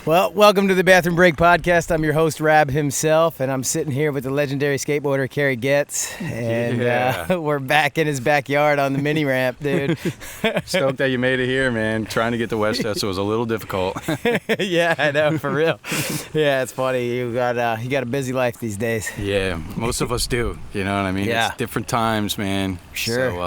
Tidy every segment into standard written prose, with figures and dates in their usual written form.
Well, welcome to the Bathroom Break Podcast. I'm your host, Rab himself, and I'm sitting here with the legendary skateboarder, Kerry Getz, and we're back in his backyard on the mini ramp, dude. Stoked that you made it here, man. Trying to get to Westchester was a little difficult. Yeah, I know, for real. Yeah, it's funny. You got a busy life these days. Yeah, most of us do. You know what I mean? Yeah. It's different times, man. Sure. So,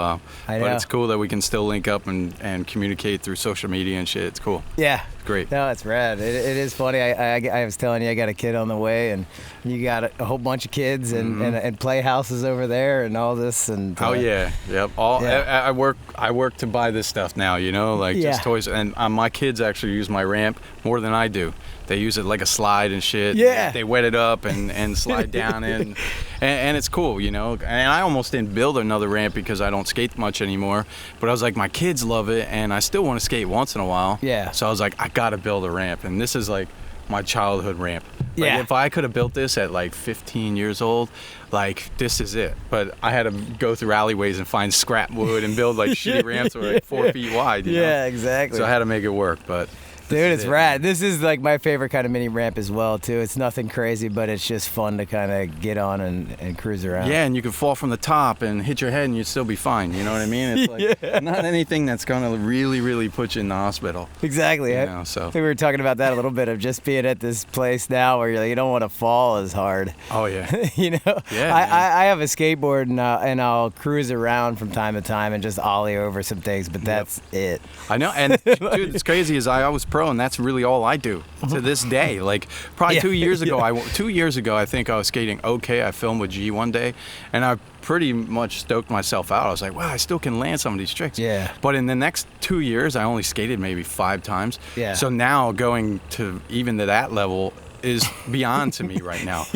I know. but it's cool that we can still link up and communicate through social media and shit. It's cool. Yeah. It's great. No, it's rad. It is funny. I was telling you, I got a kid on the way, and you got a whole bunch of kids and playhouses over there and all this. And oh yeah, yep. I work to buy this stuff now. You know, like just toys. And my kids actually use my ramp more than I do. They use it like a slide and shit. Yeah. They wet it up and slide down it. And it's cool, you know. And I almost didn't build another ramp because I don't skate much anymore. But I was like, my kids love it, and I still want to skate once in a while. Yeah. So I was like, I got to build a ramp. And this is like my childhood ramp. Like, yeah. if I could have built this at like 15 years old, like this is it. But I had to go through alleyways and find scrap wood and build like shitty ramps that were like 4 feet wide. You know? Exactly. So I had to make it work, but. Dude, it's rad. This is like my favorite kind of mini ramp as well, too. It's nothing crazy, but it's just fun to kind of get on and cruise around. Yeah, and you can fall from the top and hit your head and you'd still be fine. You know what I mean? It's like not anything that's going to really, really put you in the hospital. Exactly. You know, so. I think we were talking about that a little bit, of just being at this place now where you're like, you don't want to fall as hard. Oh, yeah. You know? Yeah. I have a skateboard and I'll cruise around from time to time and just ollie over some things, but that's it. I know. And, dude, it's crazy is I was pro, and that's really all I do to this day. Like probably 2 years ago, 2 years ago, I think I was skating okay. I filmed with G one day, and I pretty much stoked myself out. I was like, wow, I still can land some of these tricks. Yeah. But in the next 2 years, I only skated maybe 5 times. Yeah. So now going to even to that level is beyond to me right now,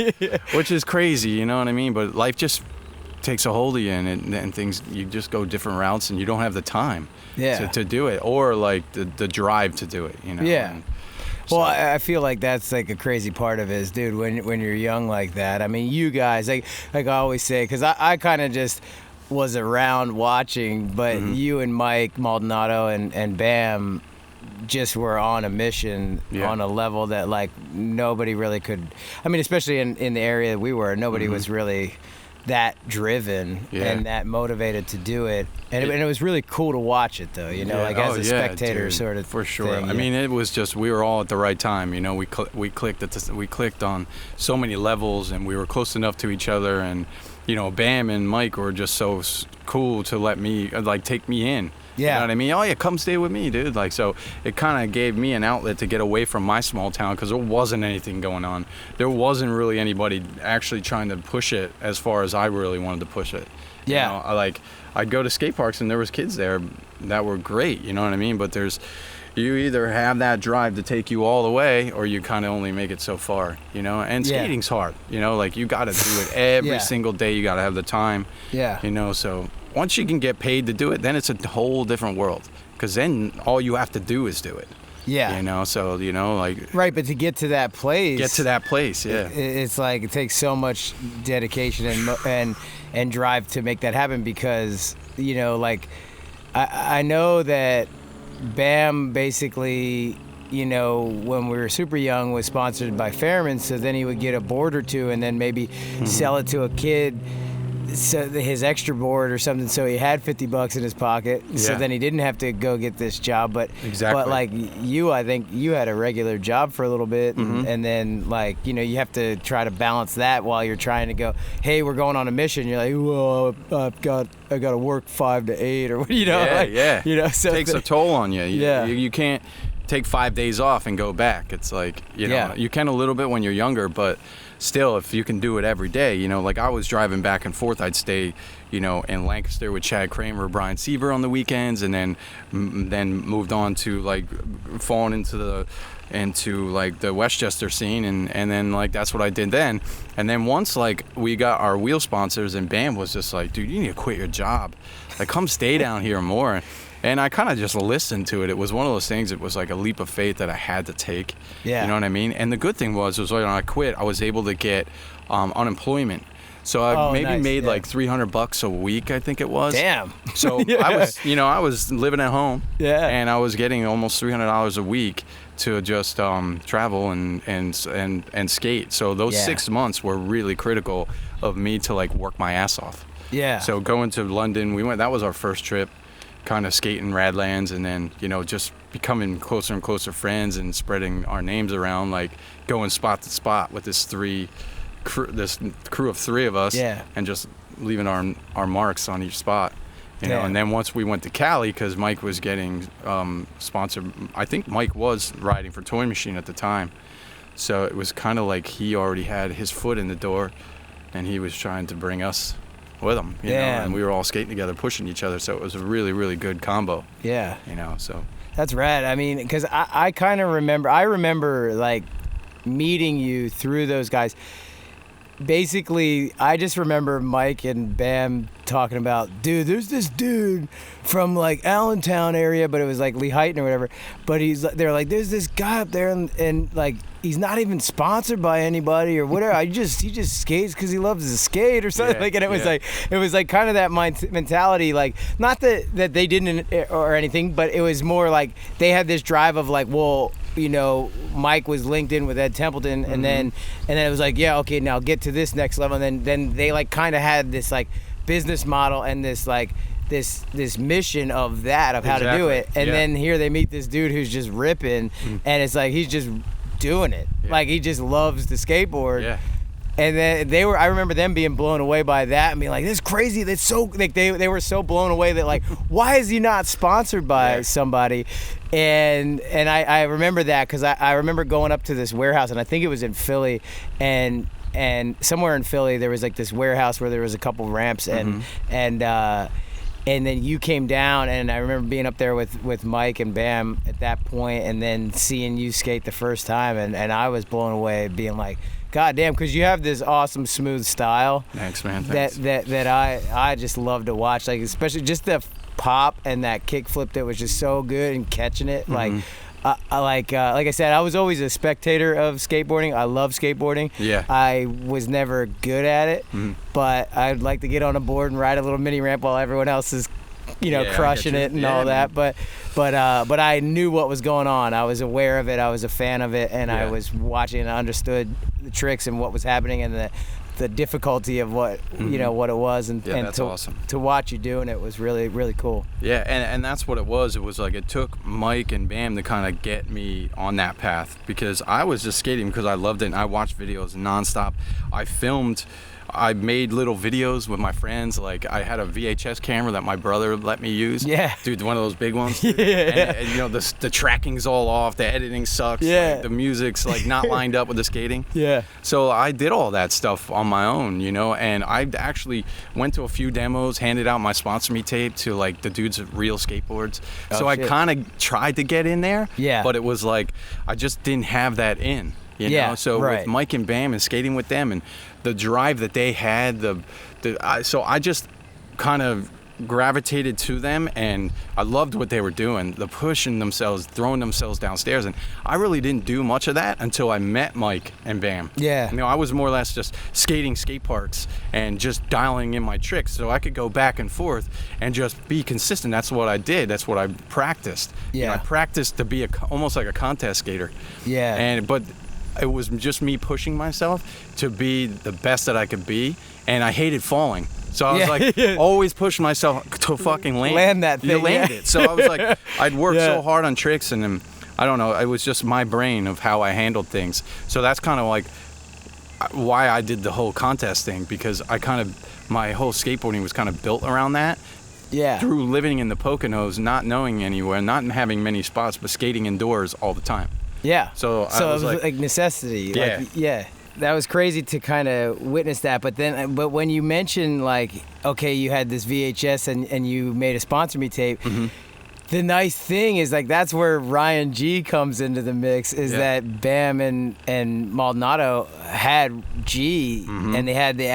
which is crazy. You know what I mean? But life just takes a hold of you, and things, you just go different routes, and you don't have the time to do it, or like the drive to do it, you know. Yeah. So. Well, I feel like that's like a crazy part of it is, dude, when you're young like that. I mean, you guys, like I always say, because I kind of just was around watching, but you and Mike Maldonado and Bam just were on a mission on a level that like nobody really could. I mean, especially in the area that we were, nobody was really that driven and that motivated to do it, and it was really cool to watch it, though, you know, like as a spectator, dude, sort of for sure thing, I mean, it was just, we were all at the right time, you know. We clicked on so many levels, and we were close enough to each other, and you know, Bam and Mike were just so cool to let me like take me in. You know what I mean? Oh yeah, come stay with me, dude. Like, so it kind of gave me an outlet to get away from my small town, because there wasn't anything going on. There wasn't really anybody actually trying to push it as far as I really wanted to push it. Yeah. You know, I'd go to skate parks and there was kids there that were great, you know what I mean? But you either have that drive to take you all the way, or you kind of only make it so far, you know? And skating's hard, you know? Like, you got to do it every single day. You got to have the time, you know? So once you can get paid to do it, then it's a whole different world, because then all you have to do is do it. Yeah. You know, so, you know, like. Right, but to get to that place. It's like, it takes so much dedication and drive to make that happen, because, you know, like, I know that Bam basically, you know, when we were super young, was sponsored by Fairman, so then he would get a board or two and then maybe sell it to a kid, so his extra board or something, so he had $50 in his pocket, so then he didn't have to go get this job. But like you, I think you had a regular job for a little bit, and then, like, you know, you have to try to balance that while you're trying to go, hey, we're going on a mission. You're like, well, I got to work 5 to 8, or you know, you know, so it takes a toll on you. You can't take 5 days off and go back. It's like, you know, you can a little bit when you're younger, but still, if you can do it every day, you know, like I was driving back and forth. I'd stay, you know, in Lancaster with Chad Kramer, Brian Seaver on the weekends, and then moved on to like falling into like the Westchester scene, and then like that's what I did then. And then once like we got our wheel sponsors, and Bam was just like, dude, you need to quit your job, like come stay down here more. And I kind of just listened to it. It was one of those things, it was like a leap of faith that I had to take. Yeah. You know what I mean? And the good thing was when I quit, I was able to get unemployment. So I maybe made like $300 a week, I think it was. Damn. So I was living at home. Yeah. And I was getting almost $300 a week to just travel and skate. So those 6 months were really critical of me to like work my ass off. Yeah. So going to London, that was our first trip, kind of skating Radlands, and then, just becoming closer and closer friends and spreading our names around, like going spot to spot with this crew of 3 of us, and just leaving our marks on each spot. And then once we went to Cali, because Mike was getting sponsored, I think Mike was riding for Toy Machine at the time. So it was kind of like he already had his foot in the door, and he was trying to bring us with him, you know, and we were all skating together, pushing each other. So it was a really, really good combo. Yeah. So. That's rad. I mean, because I kind of remember like meeting you through those guys. Basically, I just remember Mike and Bam talking about, dude, there's this dude from like Allentown area, but it was like Lehighton or whatever. But they're like, there's this guy up there, and like he's not even sponsored by anybody or whatever. He just skates because he loves to skate or something. And it was like kind of that mentality, like not that they didn't or anything, but it was more like they had this drive of like, well, Mike was linked in with Ed Templeton, and then it was like, yeah, okay, now get to this next level. And then they like kind of had this like business model and this like this mission of how to do it. And then here they meet this dude who's just ripping, and it's like he's just doing it. Like he just loves the skateboard. Yeah. And then I remember them being blown away by that and being like, this is crazy. That's so, like, they were so blown away that like, why is he not sponsored by somebody? And I remember that because I remember going up to this warehouse, and I think it was in Philly, and somewhere in Philly there was like this warehouse where there was a couple ramps, and then you came down, and I remember being up there with Mike and Bam at that point, and then seeing you skate the first time, and I was blown away, being like, God damn, because you have this awesome smooth style. Thanks, man. Thanks. That I just love to watch, like especially just the pop and that kick flip that was just so good and catching it. Like like I said, I was always a spectator of skateboarding. I love skateboarding. Yeah. I was never good at it, but I'd like to get on a board and ride a little mini ramp while everyone else is crushing it and all that. But I knew what was going on. I was aware of it. I was a fan of it, and I was watching and understood the tricks and what was happening and the difficulty of what what it was, and that's awesome. To watch you doing it was really, really cool. Yeah, and that's what it was. It was like it took Mike and Bam to kind of get me on that path, because I was just skating because I loved it, and I watched videos nonstop. I made little videos with my friends. Like I had a VHS camera that my brother let me use. Yeah. Dude, one of those big ones. And the tracking's all off. The editing sucks. Yeah. Like, the music's like not lined up with the skating. Yeah. So I did all that stuff on my own, and I actually went to a few demos, handed out my Sponsor Me tape to like the dudes at Real Skateboards. So I kind of tried to get in there. Yeah. But it was like, I just didn't have that in. So with Mike and Bam and skating with them and the drive that they had, so I just kind of gravitated to them, and I loved what they were doing, the pushing themselves, throwing themselves downstairs, and I really didn't do much of that until I met Mike and Bam. Yeah. I was more or less just skating skate parks and just dialing in my tricks so I could go back and forth and just be consistent. That's what I did. That's what I practiced. Yeah. I practiced to be almost like a contest skater. Yeah. But it was just me pushing myself to be the best that I could be, and I hated falling. So I was like, always pushing myself to fucking land that thing. You land it. So I was like, I'd worked so hard on tricks, and then, I don't know, it was just my brain of how I handled things. So that's kind of like why I did the whole contest thing, because my whole skateboarding was kind of built around that. Yeah. Through living in the Poconos, not knowing anywhere, not having many spots, but skating indoors all the time. Yeah. So it was like necessity. Yeah. That was crazy to kind of witness that. But when you mentioned like, okay, you had this VHS and you made a Sponsor Me tape. The nice thing is like that's where Ryan G comes into the mix. Is that Bam and Maldonado had G, and they had the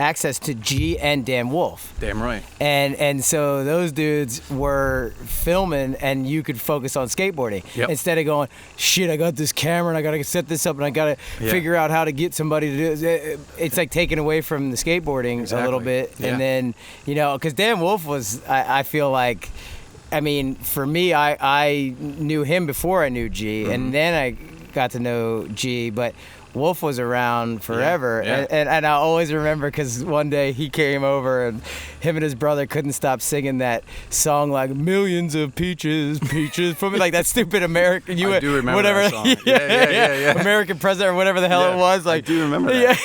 access to G and Dan Wolf. Damn right. And so those dudes were filming, and you could focus on skateboarding instead of going, shit, I got this camera and I gotta set this up and I gotta figure out how to get somebody to do it. It's like taken away from the skateboarding a little bit. And then, you know, because Dan Wolf was, I feel like, I mean, for me, I knew him before I knew G, and then I got to know G, but Wolf was around forever. And I always remember, because one day he came over and him and his brother couldn't stop singing that song, like millions of peaches from like that stupid American, I do remember whatever that song. Yeah. American president or whatever the hell it was. Like, I do remember that.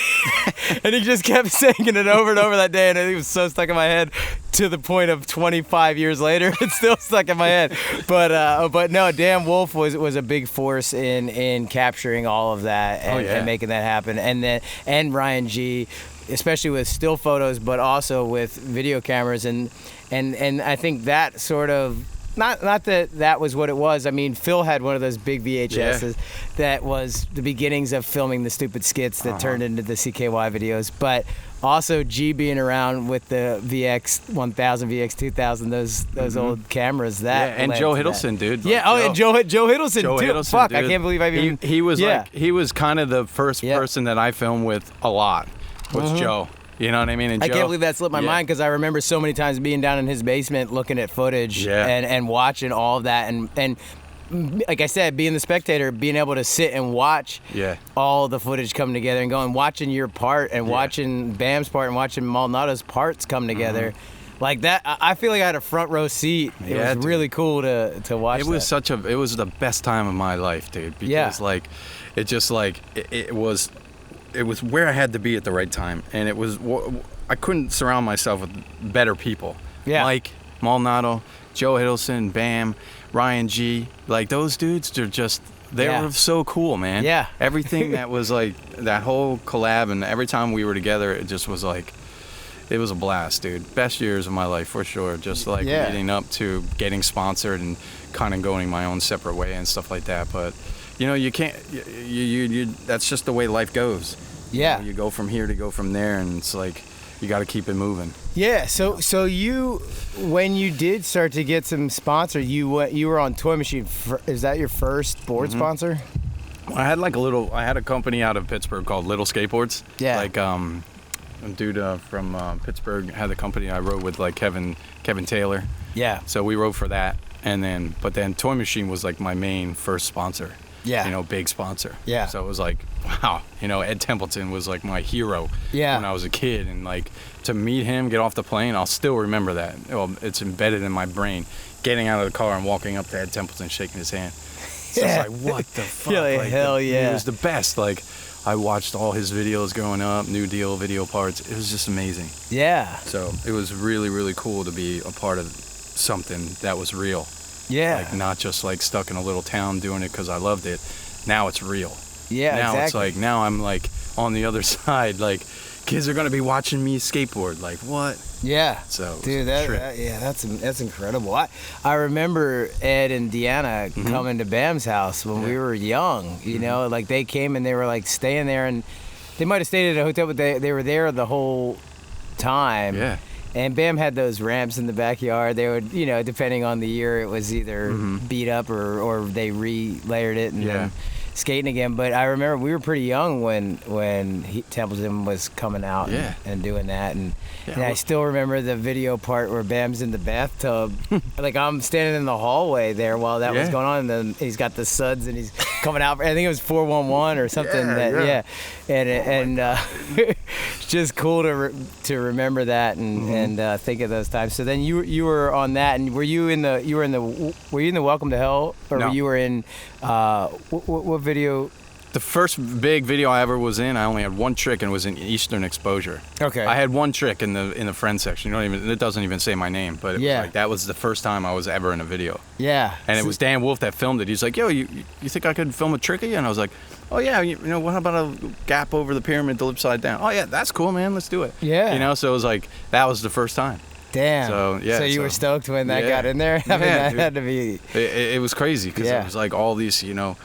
And he just kept singing it over and over that day, and it was so stuck in my head to the point of 25 years later, it's still stuck in my head. But no, Dan Wolf was a big force in capturing all of that and making that happen. And Ryan G, especially with still photos, but also with video cameras, and I think that sort of, not that was what it was. I mean, Phil had one of those big VHSs that was the beginnings of filming the stupid skits that turned into the CKY videos, but also G being around with the VX 1000, VX 2000, those old cameras. And Joe Hiddleston, dude. Like and Joe Hiddleston too. Fuck, dude. I can't believe I even. He was like, he was kind of the first person that I filmed with a lot. Was Joe. You know what I mean? And I can't believe that slipped my mind, because I remember so many times being down in his basement looking at footage and watching all of that, and like I said, being the spectator, being able to sit and watch all the footage come together, and going watching your part and watching Bam's part and watching Maldonado's parts come together. Like that, I feel like I had a front row seat. It was really cool to watch. It was it was the best time of my life, dude. Because like, it was where I had to be at the right time, and I couldn't surround myself with better people. Mike, Maldonado, Joe Hiddleston, Bam, Ryan G, like those dudes, they were so cool, man. Everything that was like that whole collab, and every time we were together, it just was like, it was a blast, dude. Best years of my life for sure. Just like leading up to getting sponsored and kind of going my own separate way and stuff like that. But you know, you can't, you that's just the way life goes. You know, you go from here to go from there, and it's like, you got to keep it moving. So you, when you did start to get some sponsor, you were on Toy Machine. Is that your first board sponsor? I had I had a company out of Pittsburgh called Little Skateboards. Like a dude from Pittsburgh had the company. I rode with like Kevin Taylor. So we rode for that, but then Toy Machine was like my main first sponsor. You know, big sponsor. So it was like, wow, you know, Ed Templeton was like my hero when I was a kid, and like to meet him, get off the plane, I'll still remember that. Well, it's embedded in my brain. Getting out of the car and walking up to Ed Templeton, shaking his hand. So it's like, what the fuck? Like, hell yeah. He was the best. Like, I watched all his videos growing up, New Deal video parts. It was just amazing. So it was really, really cool to be a part of something that was real. Like, not just like stuck in a little town doing it because I loved it. Now it's real. Now it's like, now I'm like on the other side, like kids are gonna be watching me skateboard. Like, what? So dude, that's incredible. I remember Ed and Deanna coming to Bam's house when we were young. You know, like they came and they were like staying there, and they might have stayed at a hotel, but they were there the whole time. And Bam had those ramps in the backyard. They would, you know, depending on the year, it was either beat up or they re-layered it and then skating again. But I remember we were pretty young when Templeton was coming out and doing that. And I still remember the video part where Bam's in the bathtub. Like, I'm standing in the hallway there while that was going on, and then he's got the suds and he's coming out. I think it was 411 or something. And it's just cool to remember that and think of those times. So then you were on that, and were you in the Welcome to Hell, or No. were you in what video? The first big video I ever was in, I only had one trick, and it was in Eastern Exposure. Okay. I had one trick in the friend section. It doesn't even say my name, but it was like, that was the first time I was ever in a video. And it was Dan Wolf that filmed it. He's like, yo, you think I could film a trick of you? And I was like, oh yeah, you know, what about a gap over the pyramid, the lip side down? Oh yeah, that's cool, man. Let's do it. You know, so it was like, that was the first time. Damn. So So you were stoked when that got in there? I mean, that dude. had to be. It was crazy because it was like all these, you know,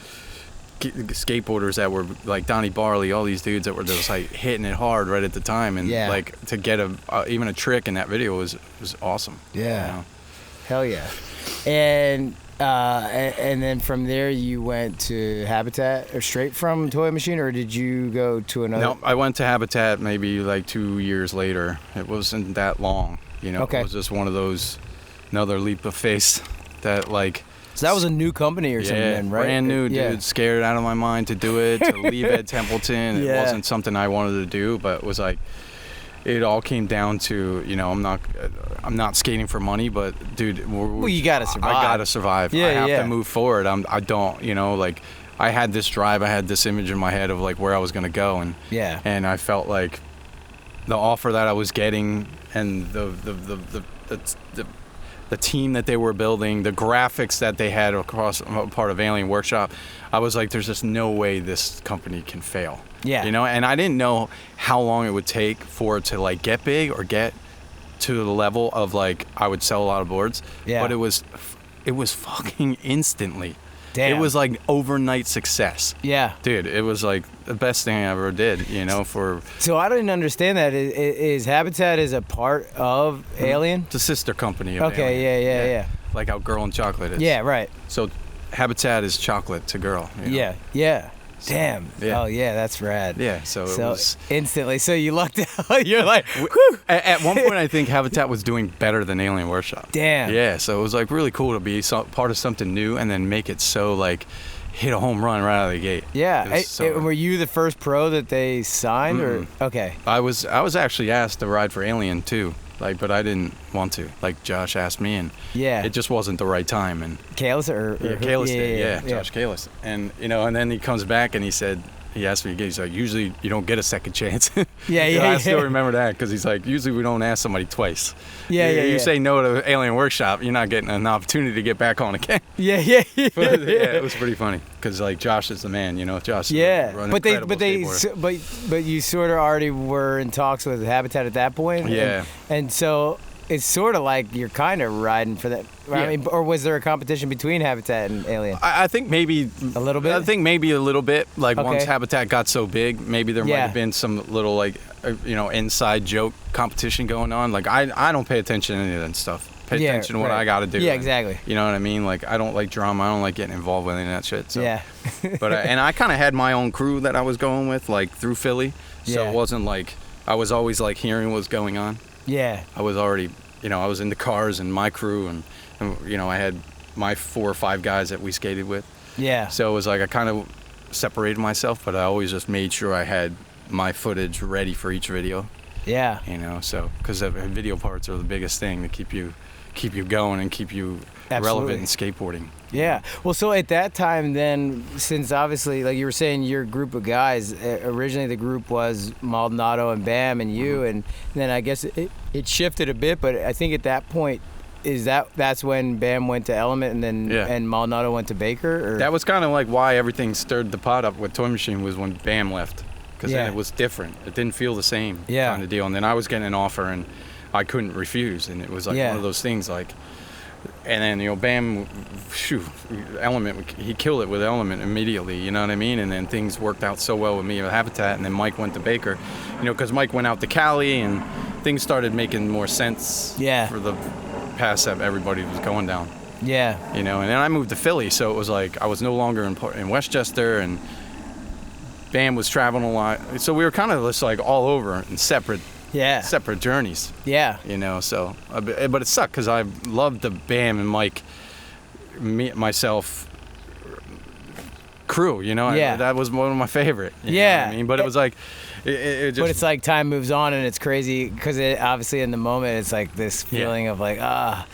skateboarders that were like Donnie Barley, all these dudes that were just like hitting it hard right at the time, and like to get even a trick in that video was awesome. Yeah, you know? Hell yeah. And then from there you went to Habitat, or straight from Toy Machine, or did you go to another? No, I went to Habitat maybe like 2 years later. It wasn't that long, you know. Okay. It was just one of those, another leap of faith that like. So that was a new company or something, then, right? Brand new, dude. Scared out of my mind to do it, to leave Ed Templeton. It wasn't something I wanted to do, but it was like, it all came down to, you know, I'm not skating for money, but dude, well, you gotta survive. I gotta survive. Yeah, I have to move forward. I don't, you know, like, I had this drive, I had this image in my head of like where I was gonna go, and and I felt like the offer that I was getting and the team that they were building, the graphics that they had across part of Alien Workshop, I was like, there's just no way this company can fail. Yeah. You know, and I didn't know how long it would take for it to like get big or get to the level of like I would sell a lot of boards. Yeah. But it was fucking instantly. Damn. It was like overnight success. Yeah. Dude, it was like the best thing I ever did, you know, for... So I didn't understand that. Is Habitat is a part of Alien? It's a sister company of Alien. Okay, yeah. Like how Girl and Chocolate is. Yeah, right. So Habitat is chocolate to Girl. You know? Yeah. Damn. Yeah. Oh, yeah, that's rad. Yeah, so it was... Instantly. So you lucked out. You're like, whew. At one point, I think Habitat was doing better than Alien Workshop. Damn. Yeah, so it was like really cool to be part of something new and then make it so like hit a home run right out of the gate. Yeah. Were you the first pro that they signed? Or okay. I was actually asked to ride for Alien too. Like, but I didn't want to. Like, Josh asked me, and it just wasn't the right time. And Kalis Kalis did, Josh Kalis. And you know, and then he comes back and he asked me again. He's like, usually you don't get a second chance. I still remember that because he's like, usually we don't ask somebody twice. You say no to Alien Workshop, you're not getting an opportunity to get back on again. It was pretty funny because like Josh is the man, you know. Josh. But you sort of already were in talks with Habitat at that point. Yeah. And so it's sort of like you're kind of riding for that. Yeah. I mean, or was there a competition between Habitat and Alien? I think maybe a little bit. I think maybe a little bit. Like once Habitat got so big, maybe there might have been some little like inside joke competition going on. Like I don't pay attention to any of that stuff. Pay attention to what I got to do. Yeah, exactly. You know what I mean? Like I don't like drama. I don't like getting involved with any of that shit. So. Yeah. But and I kind of had my own crew that I was going with, like through Philly. So it wasn't like I was always like hearing what was going on. Yeah. I was already, I was in the cars and my crew and I had my 4 or 5 guys that we skated with. Yeah. So it was like I kind of separated myself, but I always just made sure I had my footage ready for each video. Yeah. So because the video parts are the biggest thing to keep you going and keep you relevant in skateboarding. Yeah. Well, so at that time then, since obviously, like you were saying, your group of guys, originally the group was Maldonado and Bam and you, and then I guess it shifted a bit, but I think at that point, that's when Bam went to Element and then and Maldonado went to Baker? Or? That was kind of like why everything stirred the pot up with Toy Machine was when Bam left, because then it was different. It didn't feel the same kind of deal, and then I was getting an offer and I couldn't refuse, and it was like one of those things like. And then Bam, Element, he killed it with Element immediately, you know what I mean? And then things worked out so well with me with Habitat, and then Mike went to Baker, because Mike went out to Cali, and things started making more sense for the paths that everybody was going down. Yeah. And then I moved to Philly, so it was like I was no longer in Westchester, and Bam was traveling a lot, so we were kind of just like all over and separate journeys. Yeah. So, but it sucked because I loved the Bam and Mike, myself crew, that was one of my favorite. You know what I mean? But it was like, it just... But it's like time moves on and it's crazy because obviously in the moment it's like this feeling of like, and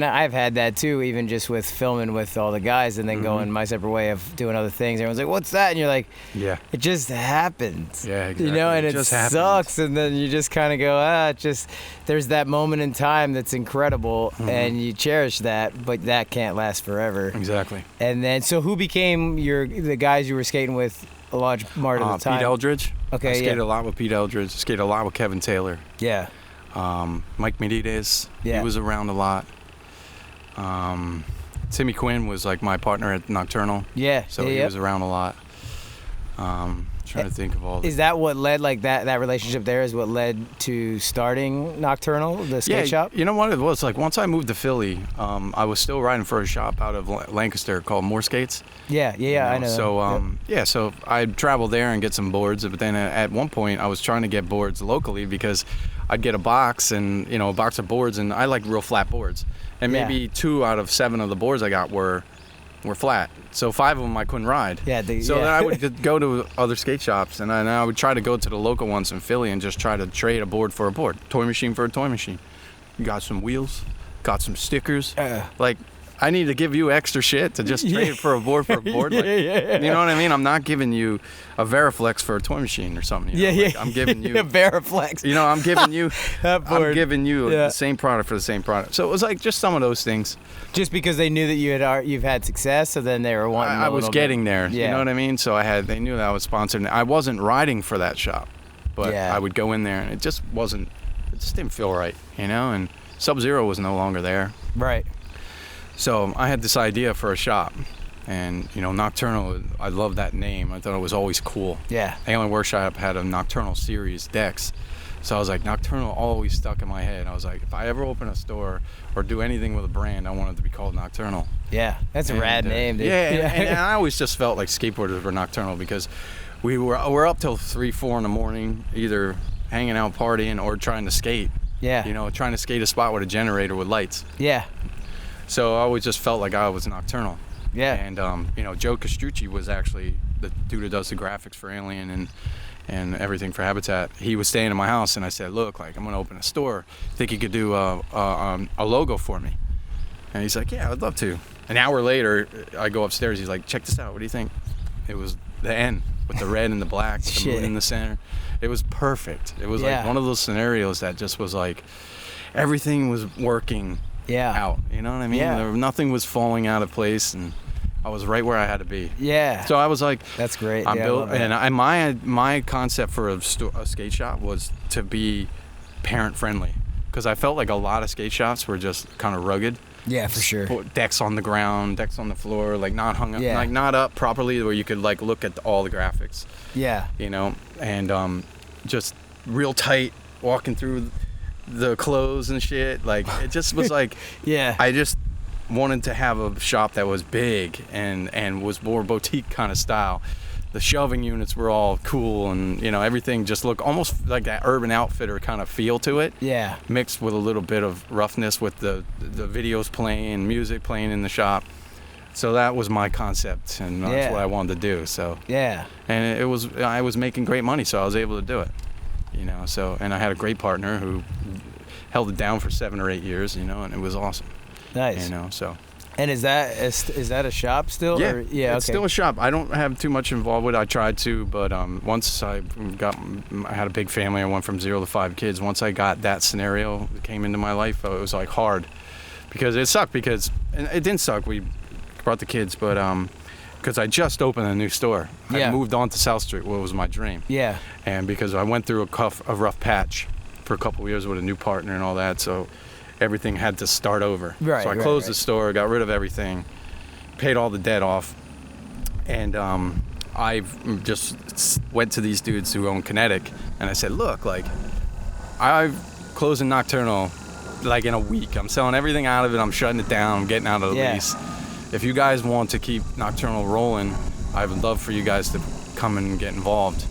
I've had that too, even just with filming with all the guys and then going my separate way of doing other things. Everyone's like, what's that? And you're like, it just happens. Yeah, exactly. And it sucks. And then you just kind of go, there's that moment in time that's incredible and you cherish that, but that can't last forever. Exactly. And then, so who became the guys you were skating with a large part of the time? Pete Eldridge. Okay, I skated a lot with Pete Eldridge. Skated a lot with Kevin Taylor. Yeah. Mike Medides. He was around a lot. Timmy Quinn was like my partner at Nocturnal. Yeah. So he was around a lot. Trying to think of all. Is that what led, like that relationship there is what led to starting Nocturnal, the skate shop? You know what it was? Like once I moved to Philly, I was still riding for a shop out of Lancaster called More Skates. Yeah, I know. So, so I'd travel there and get some boards. But then at one point I was trying to get boards locally because I'd get a box and, a box of boards, and I like real flat boards. And maybe 2 out of 7 of the boards I got were flat. So 5 of them I couldn't ride. Then I would go to other skate shops, and I would try to go to the local ones in Philly and just try to trade a board for a board. Toy machine for a toy machine. You got some wheels, got some stickers. Like, I need to give you extra shit to just trade for a board for a board. Like, you know what I mean? I'm not giving you a Veriflex for a toy machine or something. I'm giving you a Veriflex. I'm giving you I'm giving you the same product for the same product. So it was like just some of those things. Just because they knew that you've had success, so then they were wanting. I was getting there. You know what I mean? So they knew that I was sponsored. I wasn't riding for that shop, but I would go in there, and it just didn't feel right, And Sub-Zero was no longer there. Right. So I had this idea for a shop, and Nocturnal, I love that name. I thought it was always cool. Yeah. Alien Workshop had a Nocturnal series decks, so I was like, Nocturnal always stuck in my head. I was like, if I ever open a store or do anything with a brand, I want it to be called Nocturnal. Yeah, that's a rad name, dude. And I always just felt like skateboarders were nocturnal because we're up till 3, 4 in the morning, either hanging out partying or trying to skate. Yeah. Trying to skate a spot with a generator with lights. Yeah. So I always just felt like I was nocturnal. Yeah. And Joe Castrucci was actually the dude who does the graphics for Alien and everything for Habitat. He was staying in my house, and I said, look, like, I'm gonna open a store. Think you could do a logo for me? And he's like, yeah, I'd love to. An hour later, I go upstairs. He's like, check this out. What do you think? It was the N with the red and the black, the moon in the center. It was perfect. It was like one of those scenarios that just was like everything was working out. You know what I mean? Yeah. Nothing was falling out of place, and I was right where I had to be. Yeah. So I was like, that's great. I'm built, and my concept for a skate shop was to be parent friendly, because I felt like a lot of skate shops were just kind of rugged. Yeah, for sure. Decks on the ground, decks on the floor, like not hung up, like not up properly where you could like look at all the graphics. Yeah. And just real tight, walking through the clothes and shit. Like it just was like, I just wanted to have a shop that was big and was more boutique kind of style. The shelving units were all cool, and everything just looked almost like that Urban Outfitter kind of feel to it. Yeah. Mixed with a little bit of roughness with the videos playing, music playing in the shop. So that was my concept, and that's what I wanted to do. So and I was making great money, so I was able to do it. So, and I had a great partner who held it down for 7 or 8 years, and it was awesome. Nice. So. And is that a shop still? Yeah, or, it's still a shop. I don't have too much involved with it. I tried to, but once I had a big family. I went from 0 to 5 kids. Once I got that scenario that came into my life, it was like hard, because it sucked. And it didn't suck. We brought the kids, but because I just opened a new store. I moved on to South Street, what was my dream. Yeah. And because I went through a rough patch for a couple of years with a new partner and all that, so everything had to start over. Right, so I closed the store, got rid of everything, paid all the debt off, and I just went to these dudes who own Kinetic, and I said, look, like, I'm closing Nocturnal like in a week. I'm selling everything out of it. I'm shutting it down. I'm getting out of the lease. If you guys want to keep Nocturnal rolling, I would love for you guys to come and get involved.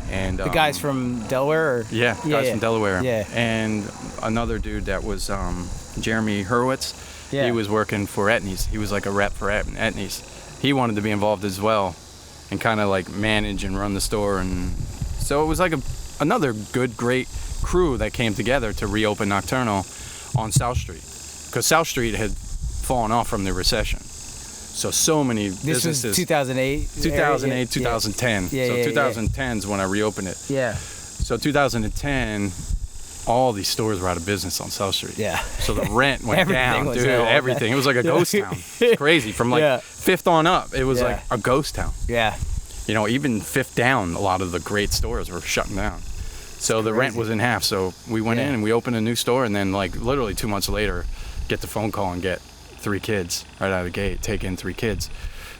And the guys from Delaware? Or? Guys from Delaware. Yeah. And another dude that was Jeremy Hurwitz. Yeah. He was working for Etnies. He was like a rep for Etnies. He wanted to be involved as well and kind of like manage and run the store. And so it was like another great crew that came together to reopen Nocturnal on South Street. Because South Street had fallen off from the recession. So many businesses. This was 2008? 2008, 2010. So 2010 is when I reopened it. Yeah. So 2010, all these stores were out of business on South Street. Yeah. So the rent went down, dude. Everything. It was like a ghost town. It's crazy. From like Fifth on up, it was like a ghost town. Yeah. Even Fifth down, a lot of the great stores were shutting down. So the rent was in half. So we went in and we opened a new store, and then like literally 2 months later, get the phone call and get 3 kids right out of the gate, take in 3 kids.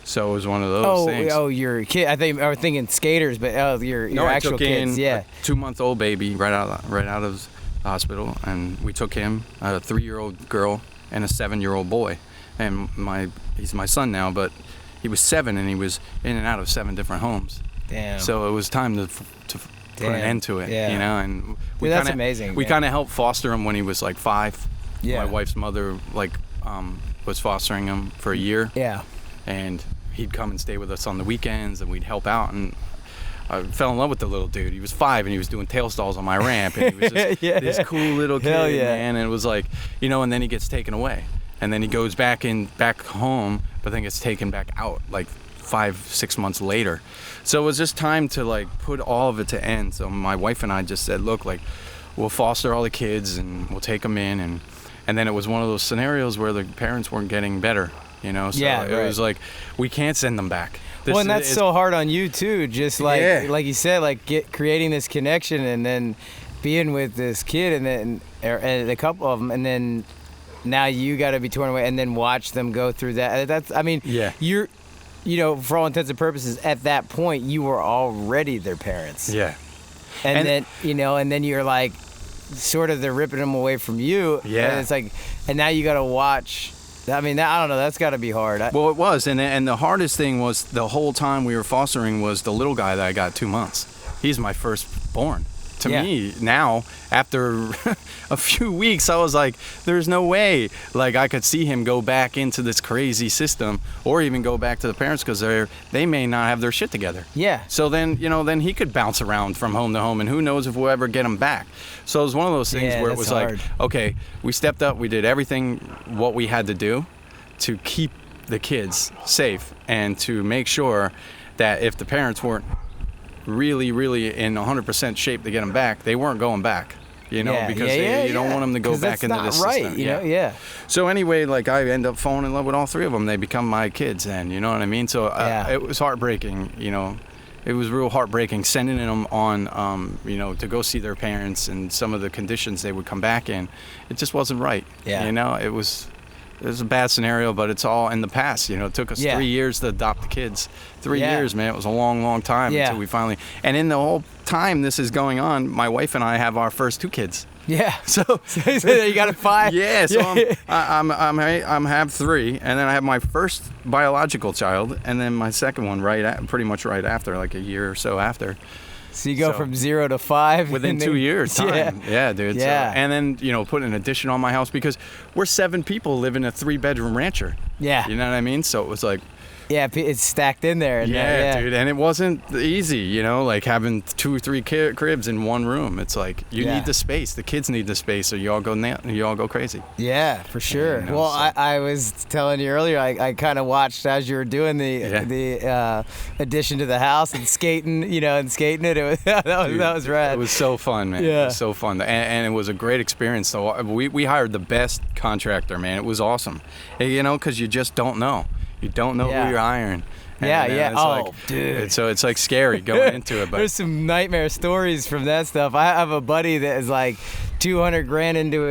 So it was one of those things. Oh, your kid. I was thinking skaters, but your actual kids. Yeah. A 2-month-old baby right out of the hospital, and we took him, a 3-year-old girl and a 7-year-old boy. And he's my son now, but he was 7 and he was in and out of 7 different homes. Damn. So it was time to put an end to it, you know. And that's amazing. We kind of helped foster him when he was like 5. Yeah. My wife's mother was fostering him for a year. Yeah. And he'd come and stay with us on the weekends, and we'd help out. And I fell in love with the little dude. He was 5, and he was doing tail stalls on my ramp, and he was just this cool little kid, man. And it was like, you know, and then he gets taken away, and then he goes back home, but then gets taken back out like 5-6 months later. So it was just time to like put all of it to end. So my wife and I just said, look, like, we'll foster all the kids and we'll take them in, and then it was one of those scenarios where the parents weren't getting better, you know. So it was like, we can't send them back. And that's so hard on you too, just like like you said, like creating this connection and then being with this kid and then a couple of them, and then now you got to be torn away and then watch them go through that. That's, I mean, you're, you know, for all intents and purposes, at that point you were already their parents. Yeah. And then, you know, and then you're like, sort of they're ripping them away from you. Yeah. And it's like, and now you got to watch. I mean, I don't know. That's got to be hard. Well, it was, and the hardest thing was the whole time we were fostering was the little guy that I got 2 months. He's my firstborn. To me, now, after a few weeks, I was like, there's no way, like, I could see him go back into this crazy system, or even go back to the parents, because they may not have their shit together. Yeah. So then, you know, then he could bounce around from home to home, and who knows if we'll ever get him back. So it was one of those things where it was hard. Like, okay, we stepped up, we did everything what we had to do to keep the kids safe, and to make sure that if the parents weren't really in 100% shape to get them back, they weren't going back, you know, because you don't want them to go back into this system. You know? So anyway, like, I end up falling in love with all 3 of them. They become my kids, and you know what I mean. So it was heartbreaking, you know. It was real heartbreaking sending them on, you know, to go see their parents, and some of the conditions they would come back in. It just wasn't right. Yeah. You know, it was a bad scenario, but it's all in the past. You know, it took us 3 years to adopt the kids. 3 years, man. It was a long time until we finally. And in the whole time this is going on, my wife and I have our first 2 kids. Yeah. So you got a 5. Yeah. So I'm have 3, and then I have my first biological child, and then my second one pretty much right after, like a year or so after. So you go from 0 to 5 within 2 years time. Yeah, dude. Yeah. So, and then, you know, put an addition on my house, because we're 7 people living in a 3-bedroom rancher. Yeah. You know what I mean? So it was like, yeah, it's stacked in there. Dude, and it wasn't easy, you know, like having 2 or 3 cribs in one room. It's like, you need the space. The kids need the space, so you all go crazy. Yeah, for sure. You know, well, I was telling you earlier, I kind of watched as you were doing the addition to the house and skating, you know, and skating it. It was that was rad. It was so fun, man. Yeah. It was so fun, and it was a great experience. So we hired the best contractor, man. It was awesome, you know, because you just don't know. You don't know who you're hiring. And, dude. So it's like scary going into it. But there's some nightmare stories from that stuff. I have a buddy that is like $200,000 into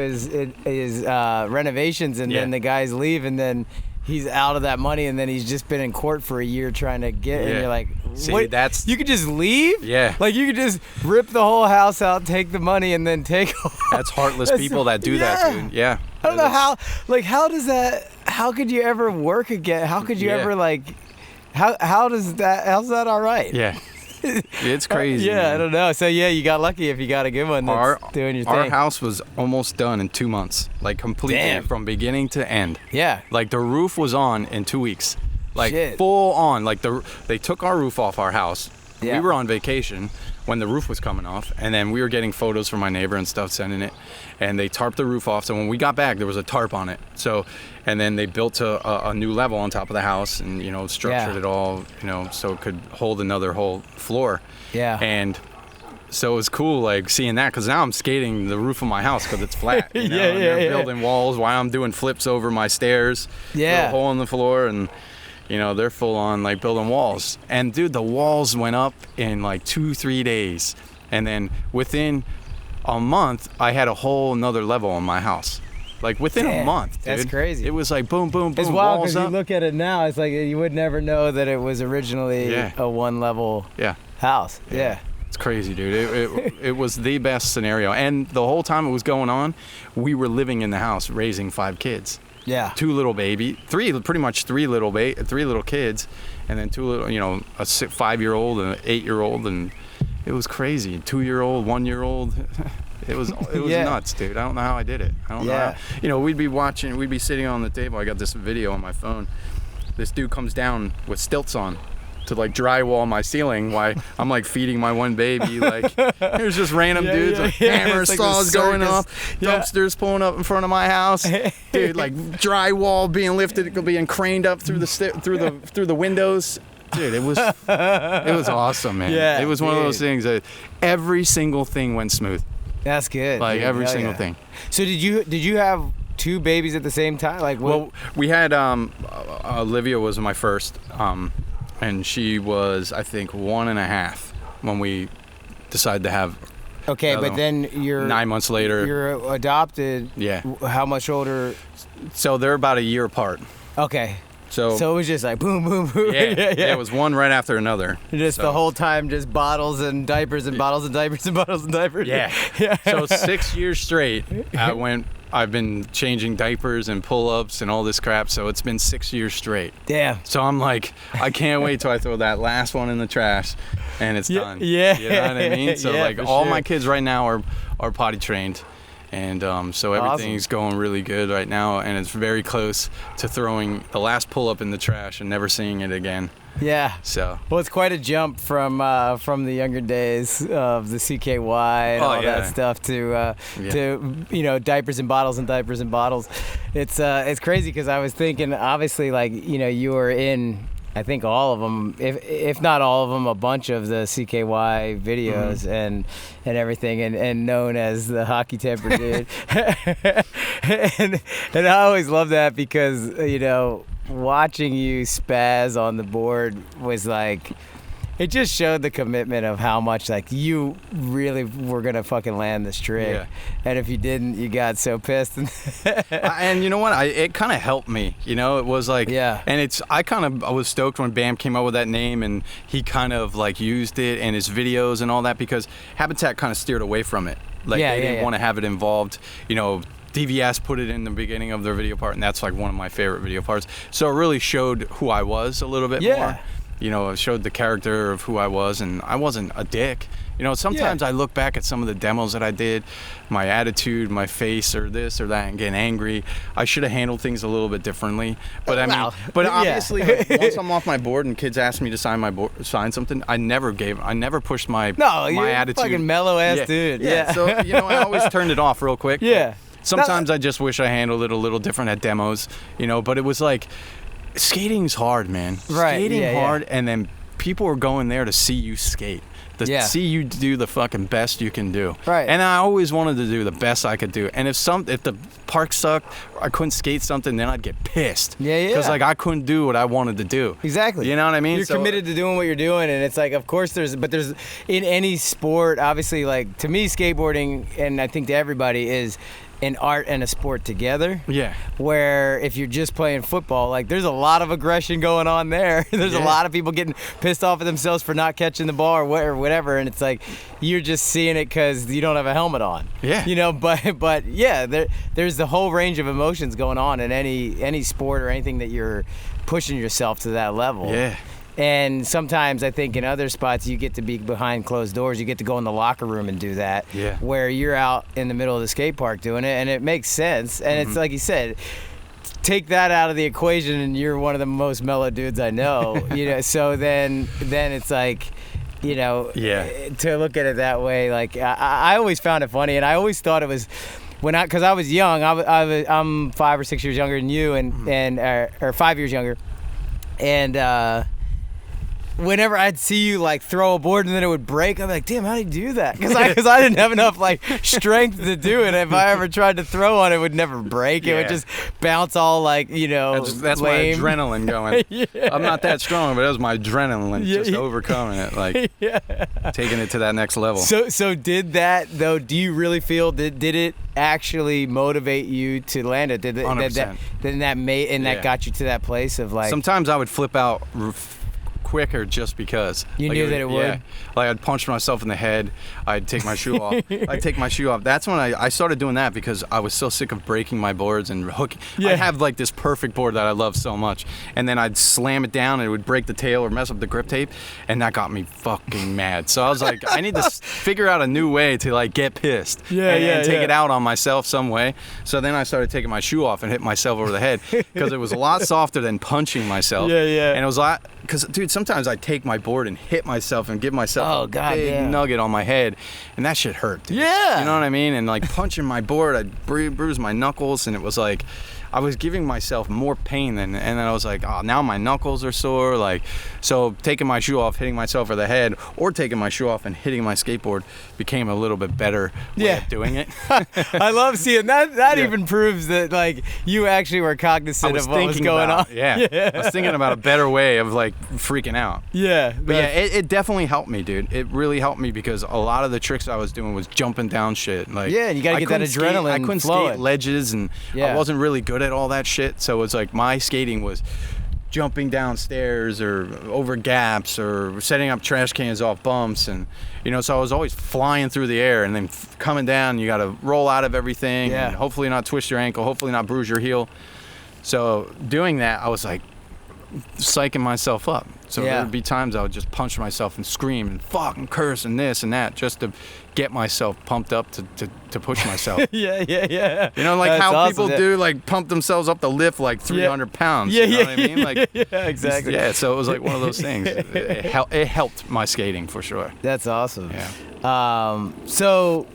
his renovations, and then the guys leave, and then he's out of that money, and then he's just been in court for a year trying to get. And you're like, what? You could just leave? Yeah. Like, you could just rip the whole house out, take the money, and then take off. That's heartless people that do that, dude. Yeah. I don't know how does that, how could you ever work again? How could you ever, like, how's that all right? Yeah. It's crazy. I don't know. So you got lucky if you got a good one that's doing your thing. Our house was almost done in 2 months, like completely from beginning to end. Yeah. Like the roof was on in 2 weeks, like full on. Like they took our roof off our house. Yeah. We were on vacation when the roof was coming off, and then we were getting photos from my neighbor and stuff, sending it, and they tarped the roof off. So when we got back, there was a tarp on it. So, and then they built a new level on top of the house, and, you know, structured it all, you know, so it could hold another whole floor. Yeah. And so it was cool, like, seeing that, because now I'm skating the roof of my house because it's flat. You know? They're building walls while I'm doing flips over my stairs. Yeah. A hole in the floor, and, you know, they're full on, like, building walls. And, dude, the walls went up in, like, 2-3 days. And then within a month, I had a whole another level on my house. Like within a month, dude. That's crazy. It was like boom, boom, boom. It's wild because you look at it now. It's like you would never know that it was originally a one-level house. Yeah. It's crazy, dude. It was the best scenario. And the whole time it was going on, we were living in the house raising 5 kids. Yeah. 2 little baby, three little kids, and then 2 little, you know, a 5-year-old and an 8-year-old, and it was crazy. 2-year-old, 1-year-old. It was nuts, dude. I don't know how I did it. I don't know how, you know, we'd be sitting on the table. I got this video on my phone. This dude comes down with stilts on to like drywall my ceiling while I'm like feeding my one baby. Like there's just random dudes with hammer saws going off, dumpsters pulling up in front of my house, dude. Like drywall being lifted, being craned up through the windows. Dude, it was awesome, man. Yeah, it was one of those things that every single thing went smooth. That's good. Like every single thing. So did you have 2 babies at the same time? Like what? Well, we had Olivia was my first, and she was I think 1.5 when we decided to have. Okay, but then you're 9 months later. You're adopted. Yeah. How much older? So they're about a year apart. Okay. So it was just like boom, boom, boom. Yeah, it was one right after another. Just the whole time, just bottles and diapers and bottles and diapers and bottles and diapers. Yeah. So 6 years straight, I've been changing diapers and pull-ups and all this crap. So it's been 6 years straight. Damn. So I'm like, I can't wait till I throw that last one in the trash, and it's done. Yeah. You know what I mean? So like all my kids right now are potty trained. And so everything's going really good right now, and it's very close to throwing the last pull-up in the trash and never seeing it again. Yeah. So. Well, it's quite a jump from the younger days of the CKY and all that stuff to you know, diapers and bottles and diapers and bottles. It's crazy because I was thinking, obviously, like, you know, you were in, I think all of them, if not all of them, a bunch of the CKY videos and everything, and known as the hockey temper dude. and I always love that because, you know, watching you spaz on the board was like, it just showed the commitment of how much like you really were gonna fucking land this trick, and if you didn't, you got so pissed. And you know what? It kind of helped me. You know, it was like, and I was stoked when Bam came up with that name, and he kind of like used it in his videos and all that, because Habitat kind of steered away from it. Like they didn't want to have it involved. You know, DVS put it in the beginning of their video part, and that's like one of my favorite video parts. So it really showed who I was a little bit more. You know, it showed the character of who I was, and I wasn't a dick. You know, sometimes I look back at some of the demos that I did, my attitude, my face, or this or that, and getting angry. I should have handled things a little bit differently. But I mean, obviously, like, once I'm off my board and kids ask me to sign something, I never pushed my you're attitude. Fucking mellow ass dude. Yeah. So you know, I always turned it off real quick. Yeah. Sometimes I just wish I handled it a little different at demos. You know, but it was like, skating's hard, man. Right. Skating hard, and then people are going there to see you skate. To see you do the fucking best you can do. Right. And I always wanted to do the best I could do. And if the park sucked, or I couldn't skate something, then I'd get pissed. Yeah. Because like I couldn't do what I wanted to do. Exactly. You know what I mean? You're committed to doing what you're doing, and it's like, of course there's in any sport, obviously, like to me, skateboarding, and I think to everybody, is an art and a sport together. Yeah. Where if you're just playing football, like there's a lot of aggression going on there. There's a lot of people getting pissed off at themselves for not catching the ball or whatever, and it's like you're just seeing it because you don't have a helmet on. Yeah. You know, but yeah, there's the whole range of emotions going on in any sport or anything that you're pushing yourself to that level. Yeah. And sometimes I think in other spots you get to be behind closed doors. You get to go in the locker room and do that. Yeah. Where you're out in the middle of the skate park doing it, and it makes sense. And it's like you said, take that out of the equation, and you're one of the most mellow dudes I know. You know, so then it's like, you know, to look at it that way. Like I always found it funny, and I always thought it was. Because I was young, I'm 5 or 6 years younger than you, or 5 years younger, and whenever I'd see you like throw a board and then it would break, I'm like, damn, how do you do that? Because I didn't have enough like strength to do it. If I ever tried to throw on it, would never break. It would just bounce all like, that's lame. my adrenaline going. I'm not that strong, but it was my adrenaline just overcoming it, like taking it to that next level. So did that though? Do you really feel did it actually motivate you to land it? Did 100%. That got you to that place of like? Sometimes I would flip out quicker just because you knew that it would. Yeah, like I'd punch myself in the head. I'd take my shoe off. That's when I started doing that because I was so sick of breaking my boards and hooking. I have like this perfect board that I love so much, and then I'd slam it down and it would break the tail or mess up the grip tape, and that got me fucking mad. So I was like, I need to figure out a new way to like get pissed and take it out on myself some way. So then I started taking my shoe off and hit myself over the head because it was a lot softer than punching myself. And it was a lot because, dude, sometimes I'd take my board and hit myself and give myself a big nugget on my head, and that shit hurt, dude. Yeah. You know what I mean? And like punching my board, I'd bruise my knuckles, and it was like I was giving myself more pain and then I was like, oh, now my knuckles are sore. Like, so taking my shoe off, hitting myself over the head, or taking my shoe off and hitting my skateboard became a little bit better way of doing it. I love seeing that. That even proves that like you actually were cognizant of what was going on. I was thinking about a better way of like freaking out. But it definitely helped me, dude. It really helped me because a lot of the tricks I was doing was jumping down shit. Like, you gotta get that adrenaline. I couldn't skate ledges, and I wasn't really good at all that shit. So it's like my skating was jumping downstairs or over gaps or setting up trash cans off bumps, and so I was always flying through the air and then coming down. You got to roll out of everything and hopefully not twist your ankle, hopefully not bruise your heel. So doing that, I was like psyching myself up. So there would be times I would just punch myself and scream and fuck and curse and this and that just to get myself pumped up to push myself. Like That's how awesome. people do, like pump themselves up to lift like 300 pounds. You know what I mean? Like, exactly. So it was like one of those things. It helped my skating for sure. That's awesome. So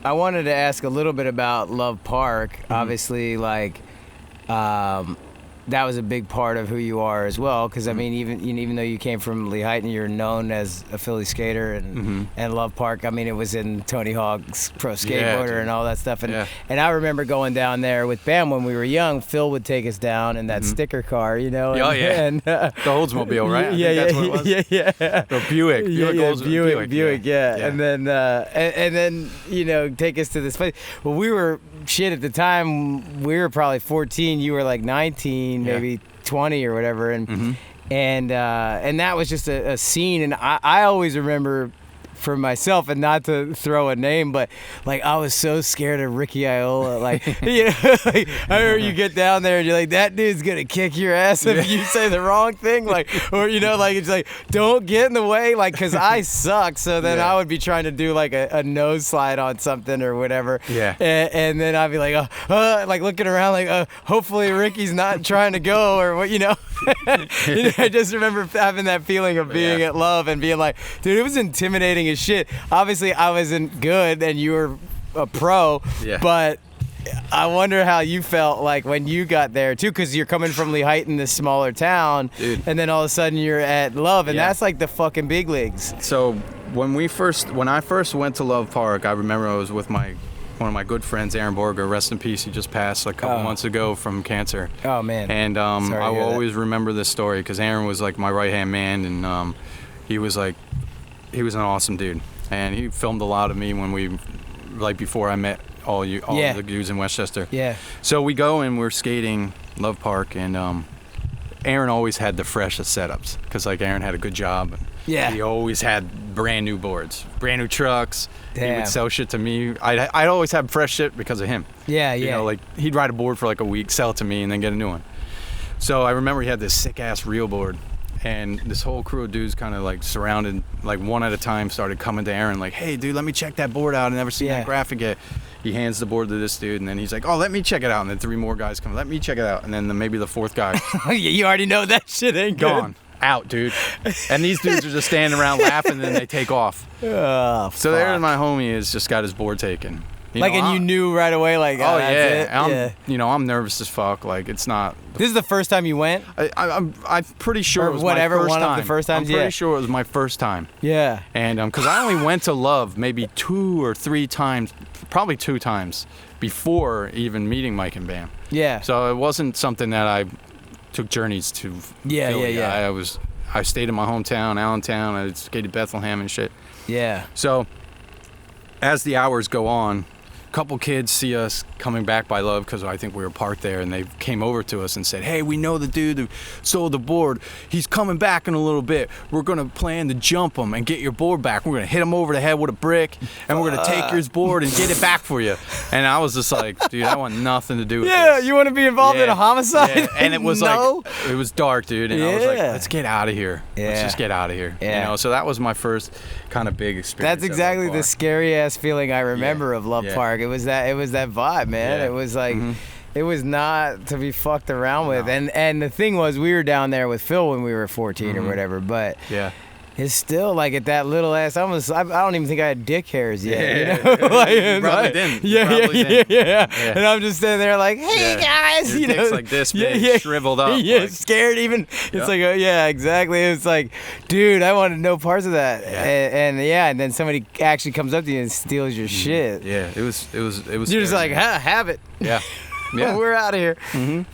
I wanted to ask a little bit about Love Park. Obviously, like, that was a big part of who you are as well, because I mean, even though you came from Lehigh and you're known as a Philly skater and Love Park, I mean, it was in Tony Hawk's Pro Skateboarder and all that stuff. And I remember going down there with Bam when we were young. Phil would take us down in that sticker car, And, the Oldsmobile, right? That's what it was. The Buick. Buick. And then take us to this place. Well, we were at the time. We were probably 14. You were like 19. Maybe 20 or whatever, and that was just a scene. And I always remember for myself, and not to throw a name, but like I was so scared of Ricky Iola. Like, like, I remember you get down there and you're like, that dude's gonna kick your ass if you say the wrong thing, like, or like it's like, don't get in the way, like, because I suck. So then I would be trying to do like a nose slide on something or whatever, and then I'd be like, like looking around, like, hopefully Ricky's not trying to go, or what, I just remember having that feeling of being at Love and being like, dude, it was intimidating as shit. Obviously, I wasn't good, and you were a pro, but I wonder how you felt like when you got there too, because you're coming from Lehigh in this smaller town, and then all of a sudden you're at Love, and that's like the fucking big leagues. So when I first went to Love Park, I remember I was with one of my good friends, Aaron Borger, rest in peace. He just passed a couple months ago from cancer. Oh man. And I will always remember this story because Aaron was like my right-hand man, and he was an awesome dude, and he filmed a lot of me before I met all the dudes in Westchester. So we go and we're skating Love Park, and Aaron always had the freshest setups because like Aaron had a good job. And he always had brand new boards, brand new trucks. He would sell shit to me. I'd always have fresh shit because of him. Like he'd ride a board for like a week, sell it to me, and then get a new one. So I remember he had this sick ass reel board. And this whole crew of dudes kind of like surrounded, like one at a time, started coming to Aaron like, hey, dude, let me check that board out. I've never seen that graphic yet. He hands the board to this dude, and then he's like, oh, let me check it out. And then 3 more guys come, let me check it out. And then maybe the 4th guy. You already know that shit ain't gone. Good. Out, dude. And these dudes are just standing around laughing, and then they take off. Oh, so there's my homie has just got his board taken. And you knew right away, like, oh yeah, I'm nervous as fuck. Like, it's not. This is the first time you went? I'm pretty sure it was my first time. Of the first times. I'm pretty sure it was my first time. Yeah. And because I only went to Love maybe 2 or 3 times, probably 2 times before even meeting Mike and Bam. Yeah. So it wasn't something that I took journeys to. Philly. I stayed in my hometown, Allentown. I skated Bethlehem and shit. Yeah. So as the hours go on, a couple kids see us coming back by Love because I think we were parked there, and they came over to us and said, hey, we know the dude who sold the board. He's coming back in a little bit. We're going to plan to jump him and get your board back. We're going to hit him over the head with a brick, and we're going to take your board and get it back for you. And I was just like, dude, I want nothing to do with this. Yeah, you want to be involved in a homicide? Yeah. And it was it was dark, dude. And I was like, let's get out of here. Yeah. Let's just get out of here. Yeah. So that was my first kind of big experience. That's exactly the scary ass feeling I remember of Love Park. It was that vibe, man. It was like it was not to be fucked around with. No. And the thing was, we were down there with Phil when we were 14 or whatever, but it's still like at that little ass. I don't even think I had dick hairs yet. You know? You probably didn't. Yeah. And I'm just standing there like, hey guys, your dick's like this big, shriveled up. Yeah, like, scared even. It's like, exactly. It's like, dude, I wanted no parts of that. Yeah. And then somebody actually comes up to you and steals your shit. Yeah, it was. You're just like, have it. Yeah. Yeah. We're out of here.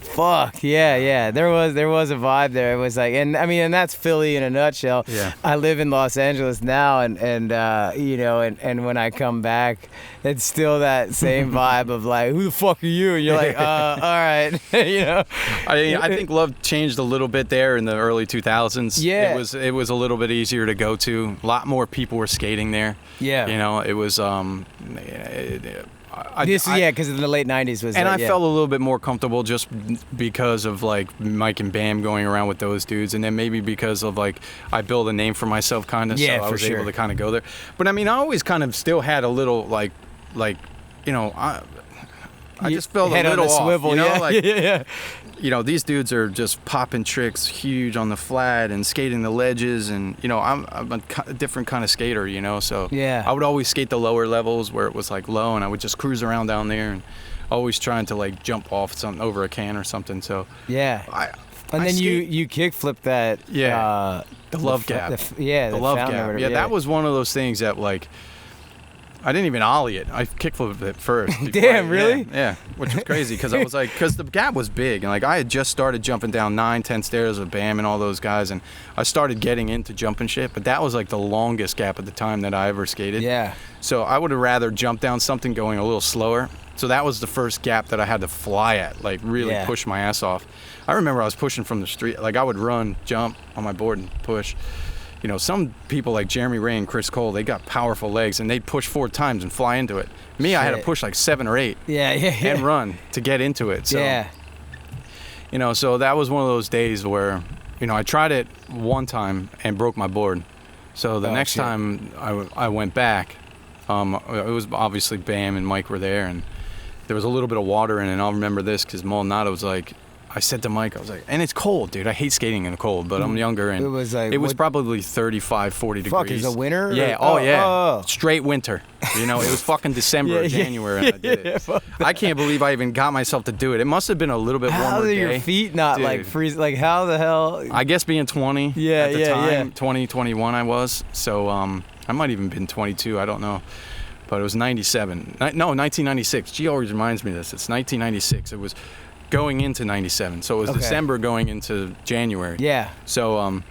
Fuck yeah. There was a vibe there. It was like, and that's Philly in a nutshell. Yeah. I live in Los Angeles now, and when I come back, it's still that same vibe of like, who the fuck are you? And you're like, all right, I think Love changed a little bit there in the early 2000s. Yeah. It was a little bit easier to go to. A lot more people were skating there. Yeah. It was because in the late 90s was. And I felt a little bit more comfortable just because of like Mike and Bam going around with those dudes, and then maybe because of like I built a name for myself kind of, so I was able to kind of go there. But I always kind of still had a little I just felt a little off, swivel, these dudes are just popping tricks huge on the flat and skating the ledges, and I'm a different kind of skater, so I would always skate the lower levels where it was like low, and I would just cruise around down there and always trying to like jump off something over a can or something. So then you kick flipped that the love gap. The love gap. Yeah, that was one of those things that like I didn't even ollie it. I kickflipped it first. Damn, really? Yeah, which was crazy because I was like, because the gap was big, and like I had just started jumping down 9-10 stairs with Bam and all those guys, and I started getting into jumping shit, but that was like the longest gap at the time that I ever skated. Yeah. So I would have rather jumped down something going a little slower. So that was the first gap that I had to fly at, like really push my ass off. I remember I was pushing from the street, like I would run, jump on my board and push. Some people like Jeremy Ray and Chris Cole, they got powerful legs, and they'd push 4 times and fly into it. Me, I had to push like 7 or 8 and run to get into it. So, so that was one of those days where, I tried it one time and broke my board. So the next time I went back, it was obviously Bam and Mike were there, and there was a little bit of water in it, and I'll remember this because Molinado was like, I said to Mike, I was like, and it's cold, dude. I hate skating in the cold, but I'm younger, and it was probably 35, 40 degrees. Fuck, is it winter? Yeah, straight winter. It was fucking December or January, and I did it. I can't believe I even got myself to do it. It must have been a little bit warmer day. How are your feet not like freeze? Like how the hell? I guess being 20 at the time, 20, 21 I was. So I might even been 22, I don't know. But it was 97. No, 1996. G always reminds me of this. It's 1996. It was going into 97, so it was December going into January. Yeah. So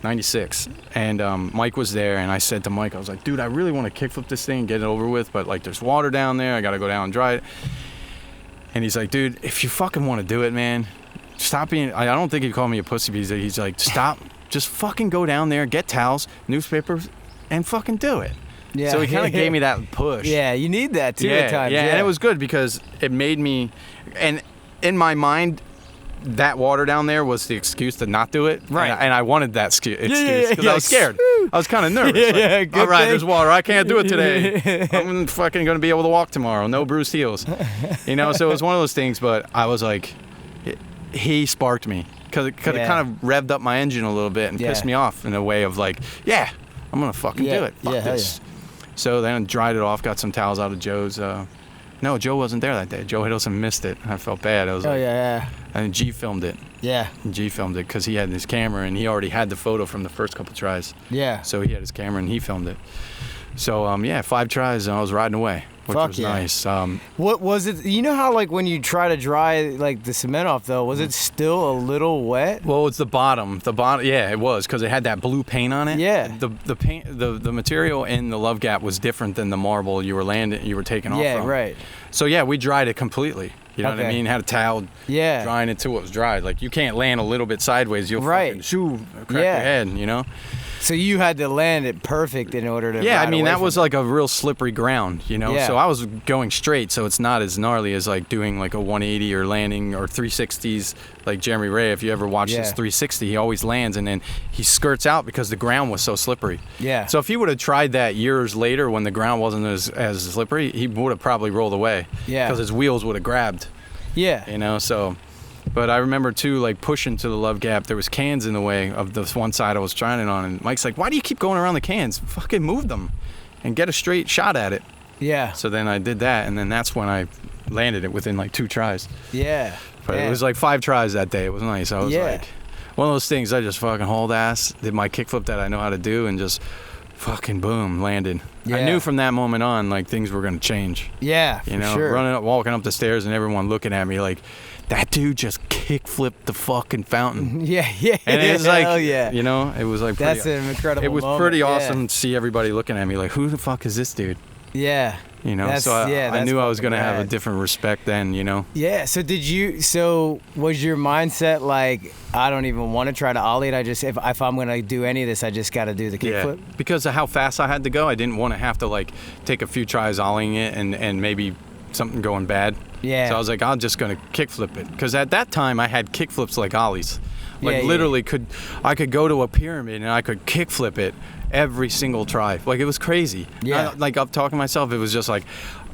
96, and Mike was there, and I said to Mike, I was like, dude, I really want to kickflip this thing and get it over with, but like there's water down there, I gotta go down and dry it. And he's like, dude, if you fucking want to do it, man, stop being, I don't think he called me a pussy, but he's like, stop, just fucking go down there, get towels, newspapers, and fucking do it. Yeah. So he kind of gave me that push. Yeah, you need that too at times. Yeah, and it was good because it made me, and in my mind, that water down there was the excuse to not do it. Right. And I wanted that excuse because I was scared. I was kind of nervous. All right, there's water. I can't do it today. I'm fucking going to be able to walk tomorrow. No bruised heels. So it was one of those things, but I was like, he sparked me because it kind of revved up my engine a little bit and pissed me off in a way of like, I'm going to fucking do it. Fuck this. So then I dried it off, got some towels out of Joe's No, Joe wasn't there that day. Joe Hiddleston missed it. I felt bad. I was like, yeah. And G filmed it. Yeah. G filmed it because he had his camera and he already had the photo from the first couple tries. Yeah. So he had his camera and he filmed it. So 5 tries and I was riding away, which was nice. What was it? You know how like when you try to dry like the cement off though, was it still a little wet? Well, it's the bottom. Yeah, it was because it had that blue paint on it. Yeah. The paint, the material in the Love Gap was different than the marble you were taking off from. Yeah, right. So yeah, we dried it completely. You know what I mean? Had a towel drying it till it was dried. Like you can't land a little bit sideways. You'll fucking crack your head, you know? So you had to land it perfect in order to Yeah, I mean, that was it. like a real slippery ground, you know? Yeah. So I was going straight, so it's not as gnarly as like doing like a 180 or landing or 360s like Jeremy Ray. If you ever watch his 360, he always lands and then he skirts out because the ground was so slippery. Yeah. So if he would have tried that years later when the ground wasn't as slippery, he would have probably rolled away. Yeah. Because his wheels would have grabbed. Yeah. You know, so... But I remember too, like pushing to the Love Gap, there was cans in the way of the one side I was trying it on, and Mike's like, "Why do you keep going around the cans? Fucking move them, and get a straight shot at it." Yeah. So then I did that, and then that's when I landed it within like 2 tries. Yeah. But it was like 5 tries that day. It was nice. I was like, one of those things. I just fucking hauled ass, did my kickflip that I know how to do, and just fucking boom, landed. Yeah. I knew from that moment on, like things were gonna change. Yeah. You know, sure. running up, walking up the stairs, and everyone looking at me like, that dude just kick-flipped the fucking fountain. Yeah. And it was like, yeah. You know, it was like that's an incredible It was moment. pretty awesome to see everybody looking at me like, who the fuck is this dude? Yeah. You know, so I knew I was going to have a different respect then, you know? Yeah, so was your mindset like, I don't even want to try to ollie it, if I'm going to do any of this, I just got to do the kickflip? Yeah, because of how fast I had to go, I didn't want to have to like take a few tries ollieing it and maybe something going bad. Yeah. So I was like, I'm just going to kickflip it. Because at that time, I had kickflips like ollies. Like literally I could go to a pyramid and I could kickflip it every single try. Like it was crazy. Yeah. Like I'm talking to myself, it was just like,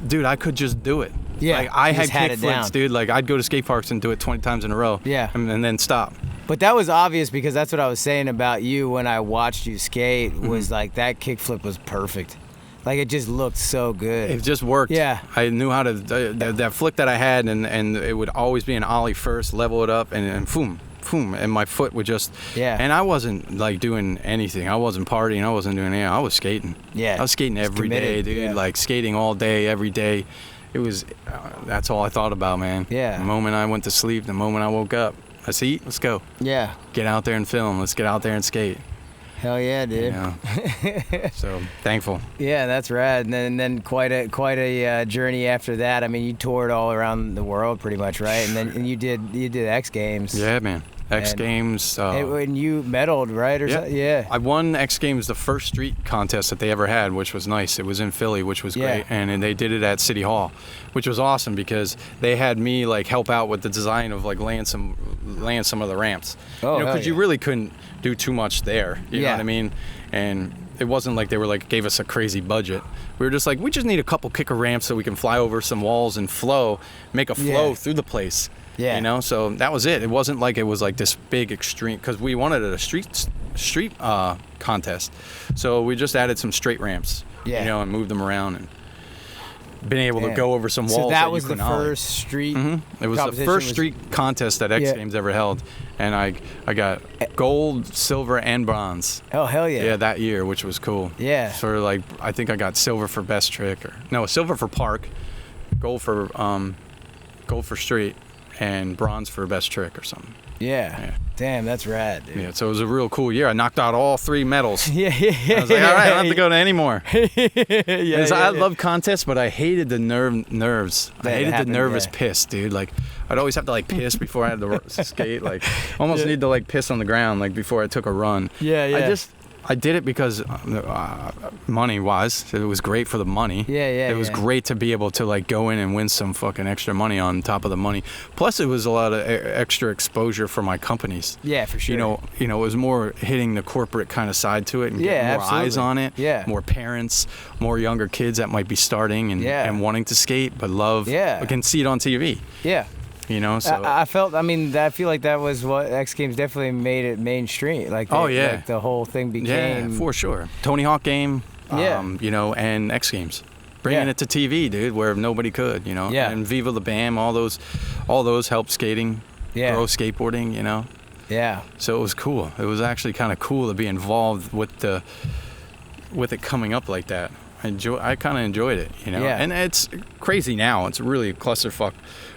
dude, I could just do it. Yeah. Like I had kickflips, dude. Like I'd go to skate parks and do it 20 times in a row. Yeah. And then stop. But that was obvious because that's what I was saying about you when I watched you skate was like that kickflip was perfect. Like it just looked so good. It just worked. Yeah. I knew how to that flick that I had, and it would always be an ollie first, level it up, and boom, boom, and my foot would just. Yeah. And I wasn't like doing anything. I wasn't partying. I wasn't doing anything. I was skating. Yeah. I was skating every day, dude. Yeah. Like skating all day, every day. It was. That's all I thought about, man. Yeah. The moment I went to sleep, the moment I woke up, let's eat. Let's go. Yeah. Get out there and film. Let's get out there and skate. Hell yeah, dude. You know? So thankful. Yeah, that's rad. And then quite a journey after that. I mean, you toured all around the world pretty much, right? And then you did X Games. Yeah, man. X Games. And you medaled, right? Yeah. I won X Games, the first street contest that they ever had, which was nice. It was in Philly, which was great, and they did it at City Hall, which was awesome because they had me like help out with the design of like laying some of the ramps. Oh, you know, because you really couldn't do too much there. You know what I mean? And it wasn't like they were like gave us a crazy budget. We were just like, we just need a couple kicker ramps so we can fly over some walls and make a flow through the place. Yeah. You know, so that was it. It wasn't like it was like this big extreme, because we wanted it a street contest. So we just added some straight ramps, you know, and moved them around and been able to go over some walls. So that was the first street. It was the first street contest that X Games ever held, and I got gold, silver, and bronze. Oh hell yeah! Yeah, that year, which was cool. Yeah. For like, I think I got silver for best trick, silver for park, gold for street, and bronze for best trick or something. Yeah. Damn, that's rad, dude. Yeah, so it was a real cool year. I knocked out all 3 medals. Yeah. I was like, all right, I don't have to go to any more. I love contests, but I hated the nerves. I hated the nervous piss, dude. Like, I'd always have to like piss before I had to skate. Like, almost need to like piss on the ground like before I took a run. Yeah. I did it because money-wise, it was great for the money. Yeah. It was great to be able to like go in and win some fucking extra money on top of the money. Plus, it was a lot of extra exposure for my companies. Yeah, for sure. You know, it was more hitting the corporate kind of side to it and getting more eyes on it. Yeah. More parents, more younger kids that might be starting and wanting to skate but love. Yeah. Can see it on TV. Yeah. You know, so I feel like that was what X Games definitely made it mainstream. Like, like the whole thing became. Yeah, for sure. Tony Hawk game. Yeah. You know, and X Games. bringing it to TV, dude, where nobody could, you know. Yeah. And Viva La Bam, all those helped skating, grow skateboarding, you know. Yeah. So it was cool. It was actually kind of cool to be involved with it coming up like that. I kind of enjoyed it, you know. Yeah. And it's crazy now. It's really a clusterfuck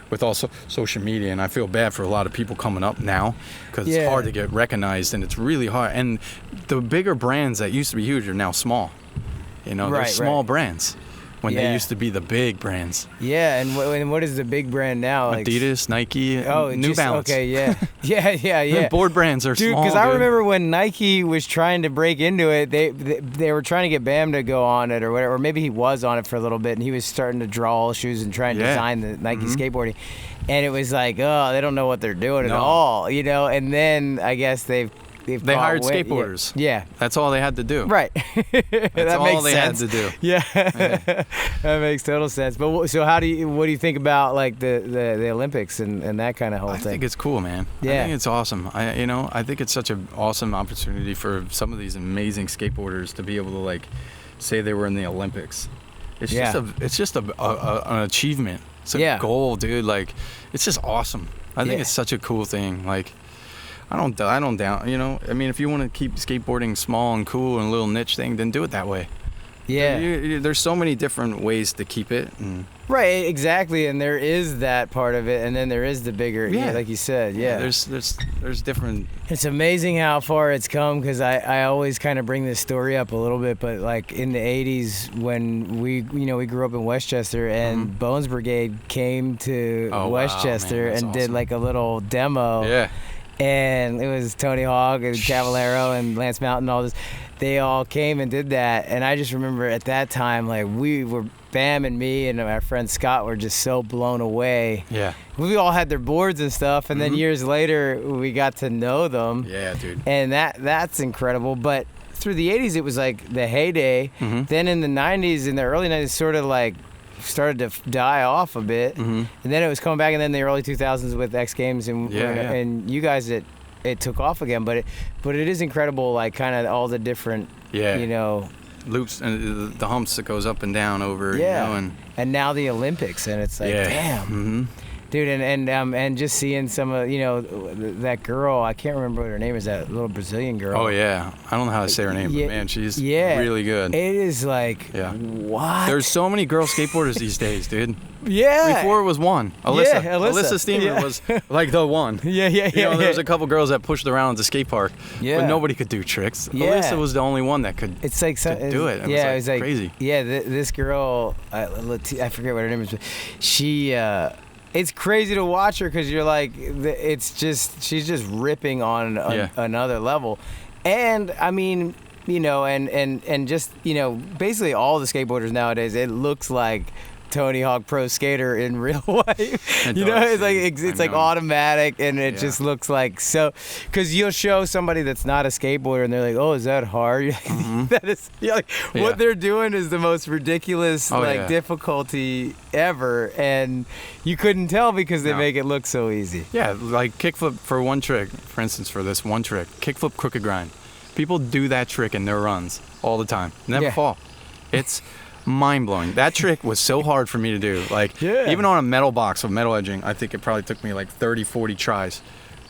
with also social media, and I feel bad for a lot of people coming up now because it's hard to get recognized, and it's really hard. And the bigger brands that used to be huge are now small. You know, they're small brands when they used to be the big brands. Yeah, and what is the big brand now? Like, Adidas, Nike, New Balance. Okay, yeah. Yeah. Board brands are small, because I remember when Nike was trying to break into it, they were trying to get Bam to go on it or whatever, or maybe he was on it for a little bit, and he was starting to draw all shoes and try and design the Nike skateboarding. And it was like, oh, they don't know what they're doing at all, you know? And then I guess they hired skateboarders. Yeah. That's all they had to do. Right. That's all they had to do. Yeah. That makes total sense. But so what do you think about like the Olympics and that kind of whole thing? I think it's cool, man. Yeah. I think it's awesome. I think it's such an awesome opportunity for some of these amazing skateboarders to be able to like say they were in the Olympics. It's just an achievement. It's a goal, dude. Like, it's just awesome. I think it's such a cool thing. Like, I don't doubt, you know. I mean, if you want to keep skateboarding small and cool and a little niche thing, then do it that way. Yeah. There's so many different ways to keep it. Right, exactly. And there is that part of it, and then there is the bigger, like you said. Yeah. There's different. It's amazing how far it's come, because I always kind of bring this story up a little bit, but like in the 80s when we grew up in Westchester, and Bones Brigade came to Westchester and did like a little demo. Yeah. And it was Tony Hawk and Cavallero and Lance Mountain, all this. They all came and did that. And I just remember at that time, like, we were, Bam and me and our friend Scott were just so blown away. Yeah. We all had their boards and stuff. And then years later, we got to know them. Yeah, dude. And that's incredible. But through the 80s, it was like the heyday. Then in the 90s, in the early 90s, sort of like started to die off a bit, and then it was coming back, and then the early 2000s with X Games and you guys, it took off again. But it is incredible, like kind of all the different you know, loops and the humps that goes up and down over, you know, and now the Olympics, and it's like damn. Dude, and just seeing some of, you know, that girl, I can't remember what her name is, that little Brazilian girl. Oh, yeah. I don't know how to say her name, but man, she's really good. It is like, what? There's so many girl skateboarders these days, dude. Yeah. Before it was one. Alyssa Steamer was like the one. Yeah. You know, there was a couple girls that pushed around at the skate park, but nobody could do tricks. Alyssa was the only one that could do it. It was like crazy. Yeah, this girl, I forget what her name is, but she... it's crazy to watch her, because you're like, she's just ripping on another level. And I mean, you know, and just, you know, basically all the skateboarders nowadays, it looks like Tony Hawk Pro Skater in real life. You know, it's like it's like automatic, and it just looks like so. Because you'll show somebody that's not a skateboarder, and they're like, "Oh, is that hard?" That is, like what they're doing is the most ridiculous difficulty ever, and you couldn't tell because they make it look so easy. Yeah, like kickflip for one trick, for instance, for this one trick, kickflip crooked grind. People do that trick in their runs all the time. Never fall. It's mind-blowing. That trick was so hard for me to do. Like, even on a metal box with metal edging, I think it probably took me like 30-40 tries.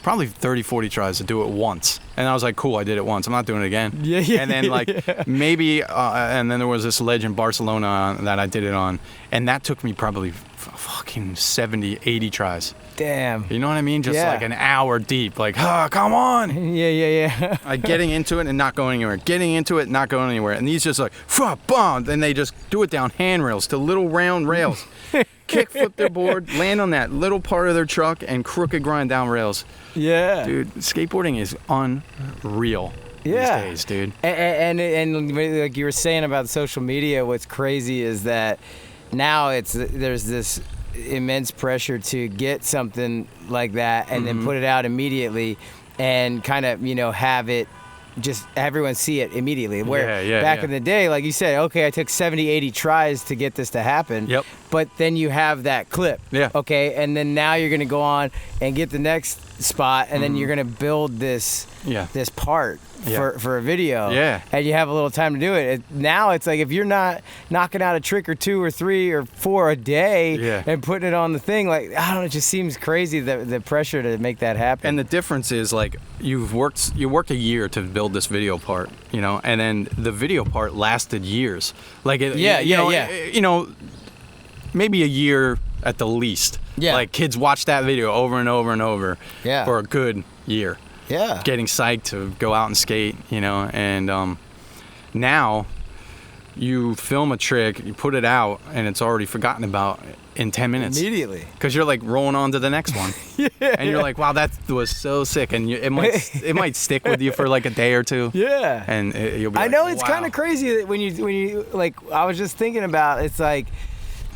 Probably 30-40 tries to do it once. And I was like, cool, I did it once. I'm not doing it again. And then like maybe, and then there was this ledge in Barcelona that I did it on, and that took me probably fucking 70-80 tries. Damn. You know what I mean? Just like an hour deep. Like, come on. Yeah. Like getting into it and not going anywhere. Getting into it, not going anywhere. And these just like, bomb. Then they just do it down handrails to little round rails. Kickflip their board, land on that little part of their truck, and crooked grind down rails. Yeah. Dude, skateboarding is unreal these days, dude. And like you were saying about social media, what's crazy is that now there's this immense pressure to get something like that and then put it out immediately and kind of, you know, have it just everyone see it immediately. Where back in the day, like you said, okay, I took 70-80 tries to get this to happen. But then you have that clip. Okay, and then now you're gonna go on and get the next spot, and then you're gonna build this part for a video. Yeah. And you have a little time to do it. Now it's like if you're not knocking out a trick or 2 or 3 or 4 a day and putting it on the thing, like I don't know, it just seems crazy the pressure to make that happen. And the difference is like you worked a year to build this video part, you know, and then the video part lasted years. Like you know, maybe a year at the least. Yeah. Like kids watch that video over and over and over for a good year. Yeah. Getting psyched to go out and skate, you know, and now you film a trick, you put it out, and it's already forgotten about in 10 minutes. Immediately. Because you're like rolling on to the next one. And you're like, wow, that was so sick. And it might stick with you for like a day or two. Yeah. And you'll be like, I know it's kind of crazy that when you like, I was just thinking about, it's like,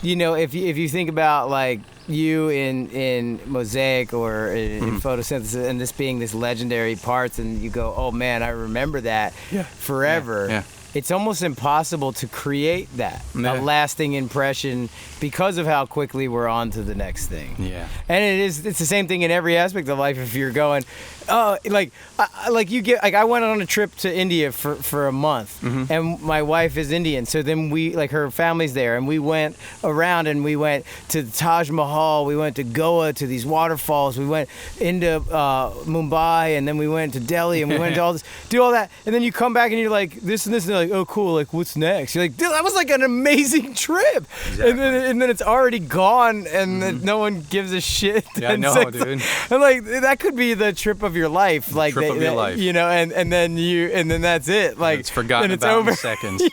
you know, if you think about like you in Mosaic or in photosynthesis and this being this legendary parts, and you go, oh man, I remember that forever. Yeah. It's almost impossible to create that a lasting impression because of how quickly we're on to the next thing. Yeah. And it's the same thing in every aspect of life. If you're going, like I went on a trip to India for a month, and my wife is Indian, so then her family's there, and we went around and we went to the Taj Mahal, we went to Goa to these waterfalls, we went into Mumbai, and then we went to Delhi, and we went to do all that, and then you come back and you're like this and this, and they're like, oh cool, like what's next? You're like, dude, that was like an amazing trip. Exactly. And then it's already gone, and then no one gives a shit. Yeah, I know, dude. And like that could be the trip of your life, like trip of your life, you know, and then that's it. Like it's forgotten about over. In seconds.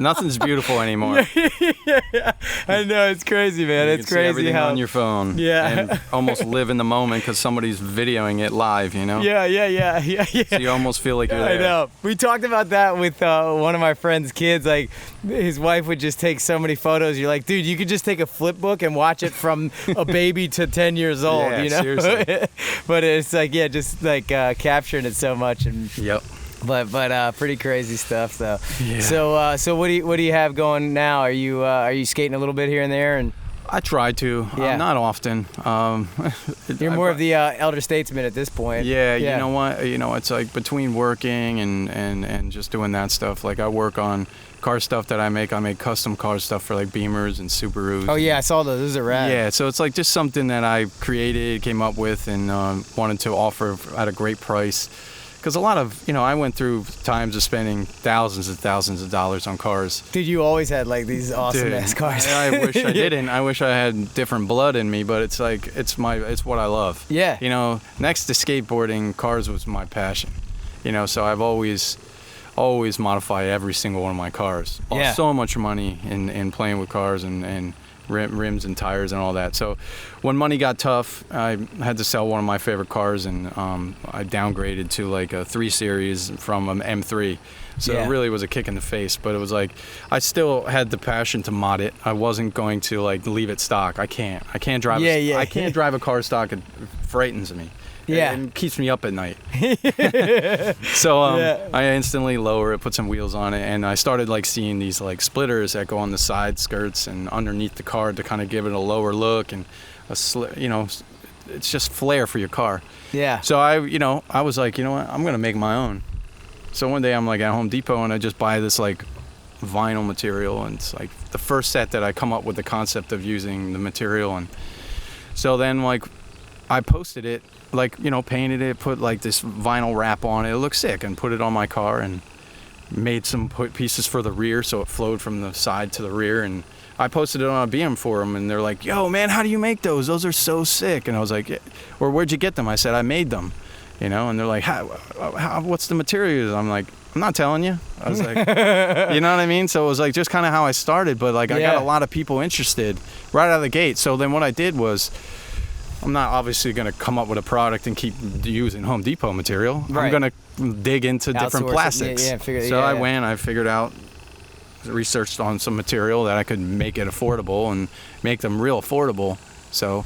Nothing's beautiful anymore. I know, it's crazy, man. It's crazy everything how on your phone. And almost live in the moment because somebody's videoing it live. You know. Yeah. So you almost feel like you're there. I know. We talked about that with one of my friend's kids. Like his wife would just take so many photos. You're like, dude, you could just take a flip book and watch it from a baby to 10 years old. You know. Seriously. But it's like just like capturing it so much and. Yep. But pretty crazy stuff though. Yeah. So what do you have going now? Are you skating a little bit here and there? And I try to. Not often. You're more of the elder statesman at this point. Yeah. You know what? You know, it's like between working and just doing that stuff. Like I work on car stuff that I make. I make custom car stuff for like Beamers and Subarus. Oh yeah, I saw those. Those are rad. Yeah. So it's like just something that I created, came up with, and wanted to offer at a great price. Because a lot of, I went through times of spending thousands and thousands of dollars on cars. Dude, you always had like these awesome ass cars. I wish I didn't. I wish I had different blood in me, but it's like, it's what I love. Yeah. Next to skateboarding, cars was my passion. So I've always modified every single one of my cars. Yeah. So much money in playing with cars and rims and tires and all that. So when money got tough, I had to sell one of my favorite cars, and I downgraded to like a 3 Series from an M3. So it really was a kick in the face, but it was like I still had the passion to mod it. I wasn't going to like leave it stock. I can't drive I can't drive a car stock. It frightens me. Yeah. And keeps me up at night. So I instantly lower it, put some wheels on it, and I started like seeing these like splitters that go on the side skirts and underneath the car to kind of give it a lower look and it's just flair for your car. Yeah. So I was like, what? I'm gonna make my own. So one day I'm like at Home Depot and I just buy this like vinyl material, and it's like the first set that I come up with the concept of using the material, and so then like I posted it. Like, painted it, put like this vinyl wrap on it. It looked sick, and put it on my car and made some pieces for the rear so it flowed from the side to the rear. And I posted it on a BM forum, and they're like, yo, man, how do you make those? Those are so sick. And I was like, or where'd you get them? I said, I made them, and they're like, what's the material? I'm like, I'm not telling you. I was like, you know what I mean? So it was like just kind of how I started, but like I got a lot of people interested right out of the gate. So then what I did was, I'm not obviously going to come up with a product and keep using Home Depot material. Right. I'm going to dig into different plastics. I figured out, researched on some material that I could make it affordable and make them real affordable. So,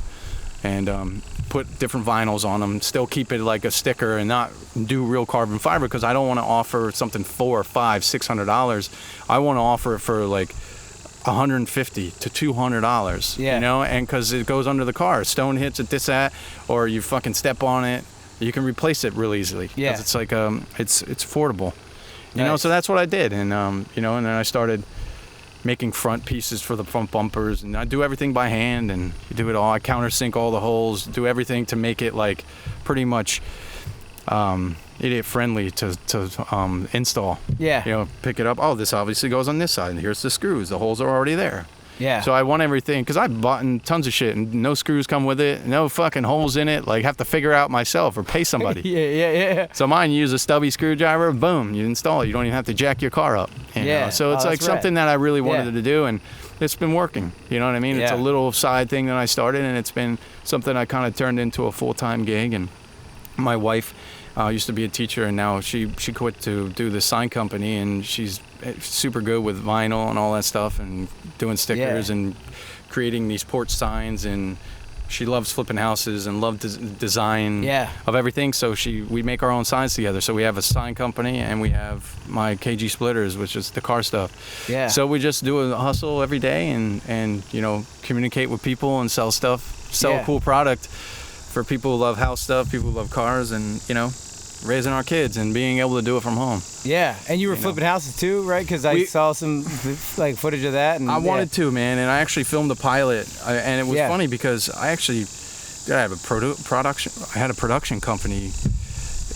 and put different vinyls on them, still keep it like a sticker and not do real carbon fiber, because I don't want to offer something $400 or $500, $600. I want to offer it for like $150 to $200, Yeah. you know, and because it goes under the car, stone hits it, this, that, or you fucking step on it, you can replace it real easily. Yeah. It's like, it's affordable, you Nice. know, so that's what I did. And, you know, and then I started making front pieces for the front bumpers, and I do everything by hand, and you do it all. I countersink all the holes, do everything to make it like pretty much idiot friendly to install. Yeah. You know, pick it up. Oh, this obviously goes on this side, and here's the screws. The holes are already there. Yeah. So I want everything, because I bought tons of shit, and no screws come with it, no fucking holes in it. Like, have to figure out myself or pay somebody. Yeah. So mine, you use a stubby screwdriver, boom, you install it. You don't even have to jack your car up. You know? So it's like something that I really wanted to do, and it's been working. You know what I mean? It's a little side thing that I started, and it's been something I kind of turned into a full-time gig. And my wife used to be a teacher, and now she quit to do the sign company, and she's super good with vinyl and all that stuff, and doing stickers and creating these porch signs, and she loves flipping houses and loved design of everything. So we make our own signs together. So we have a sign company, and we have my KG Splitters, which is the car stuff. Yeah. So we just do a hustle every day, and you know, communicate with people and sell stuff, a cool product for people who love house stuff, people who love cars, and you know, raising our kids and being able to do it from home. Yeah, and you were flipping houses too, right? Because I saw some like footage of that. And I wanted to, man, and I actually filmed a pilot, and it was funny because I actually had a production company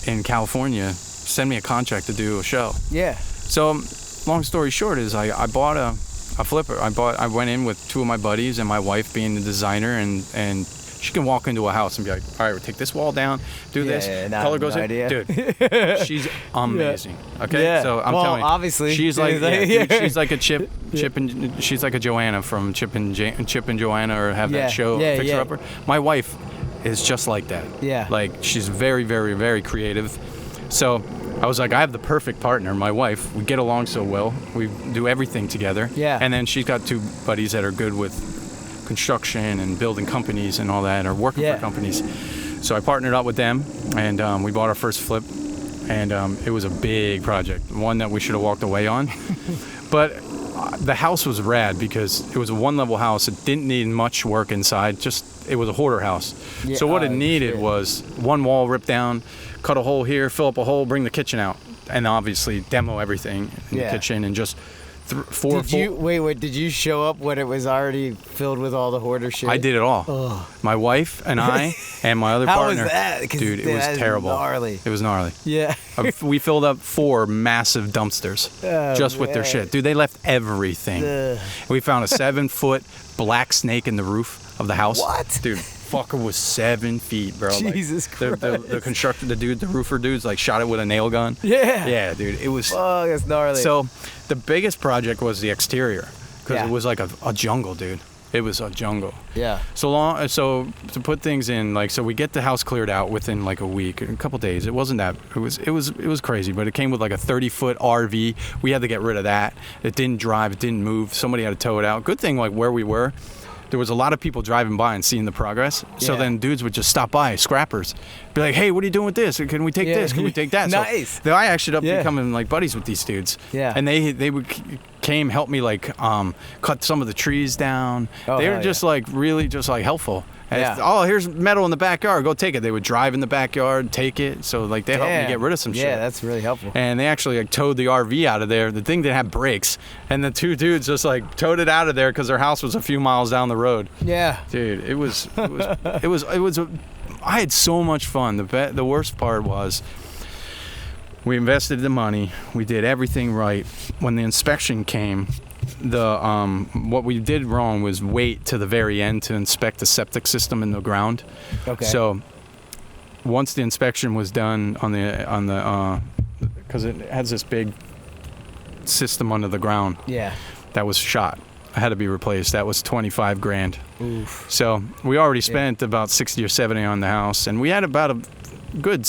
in California send me a contract to do a show. Yeah. So, long story short is I bought a flipper. I went in with two of my buddies and my wife being the designer, and she can walk into a house and be like, all right, we'll take this wall down, do this, color goes in. Dude, she's amazing. Okay, so I'm telling you, obviously, she's like, dude, she's like a Chip and she's like a Joanna from Chip and Joanna, or have that show Fixer Upper. My wife is just like that. Yeah, like she's very, very, very creative. So I was like, I have the perfect partner, my wife. We get along so well. We do everything together. Yeah, and then she's got two buddies that are good with construction and building companies and all that, or working for companies. So I partnered up with them, and we bought our first flip, and it was a big project, one that we should have walked away on. But the house was rad because it was a one-level house. It didn't need much work inside, just it was a hoarder house. So what it needed was one wall ripped down, cut a hole here, fill up a hole, bring the kitchen out, and obviously demo everything in the kitchen, and just Did you show up when it was already filled with all the hoarder shit? I did it all. Ugh. My wife and I and my other partner. How was that? Dude, it was terrible. Gnarly. It was gnarly. Yeah. We filled up 4 massive dumpsters just with their shit. Dude, they left everything. Ugh. We found a 7-foot black snake in the roof of the house. What? Dude, fucker was 7 feet, bro. Jesus Christ. The constructor, the roofer dudes, like shot it with a nail gun. Yeah. Yeah, dude, it was. Oh, that's gnarly. So the biggest project was the exterior, because it was like a jungle, dude. It was a jungle. Yeah. So to put things in, like, so we get the house cleared out within like a week, a couple days. It wasn't that. It was crazy, but it came with like a 30-foot RV. We had to get rid of that. It didn't drive. It didn't move. Somebody had to tow it out. Good thing, like where we were, there was a lot of people driving by and seeing the progress. So then dudes would just stop by, scrappers, be like, hey, what are you doing with this? Can we take this? Can we take that? Nice. So I actually ended up becoming like buddies with these dudes. Yeah. And they would came, help me like cut some of the trees down. They were just like really just like helpful. And here's metal in the backyard, go take it. They would drive in the backyard, take it. So like they helped me get rid of some shit. Yeah, that's really helpful. And they actually like towed the RV out of there. The thing didn't have brakes, and the two dudes just like towed it out of there because their house was a few miles down the road. Yeah, dude, it was I had so much fun. The worst part was we invested the money, we did everything right. When the inspection came, what we did wrong was wait to the very end to inspect the septic system in the ground. Okay. So once the inspection was done on the because it has this big system under the ground. Yeah. That was shot. It had to be replaced. That was $25,000. Oof. So we already spent about 60 or 70 on the house, and we had about a good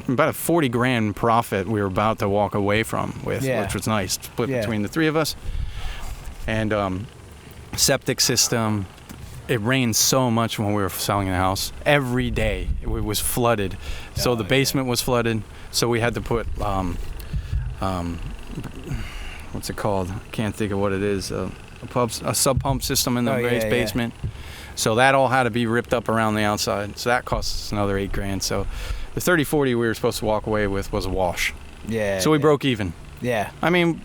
about a 40 grand profit we were about to walk away from with, which was nice, split between the three of us. And septic system, it rained so much when we were selling the house. Every day it was flooded. So the basement was flooded. So we had to put what's it called? I can't think of what it is. a sub pump system in the basement. So that all had to be ripped up around the outside. So that cost us another $8,000. So the 3040 we were supposed to walk away with was a wash. Yeah. So we broke even. Yeah. I mean,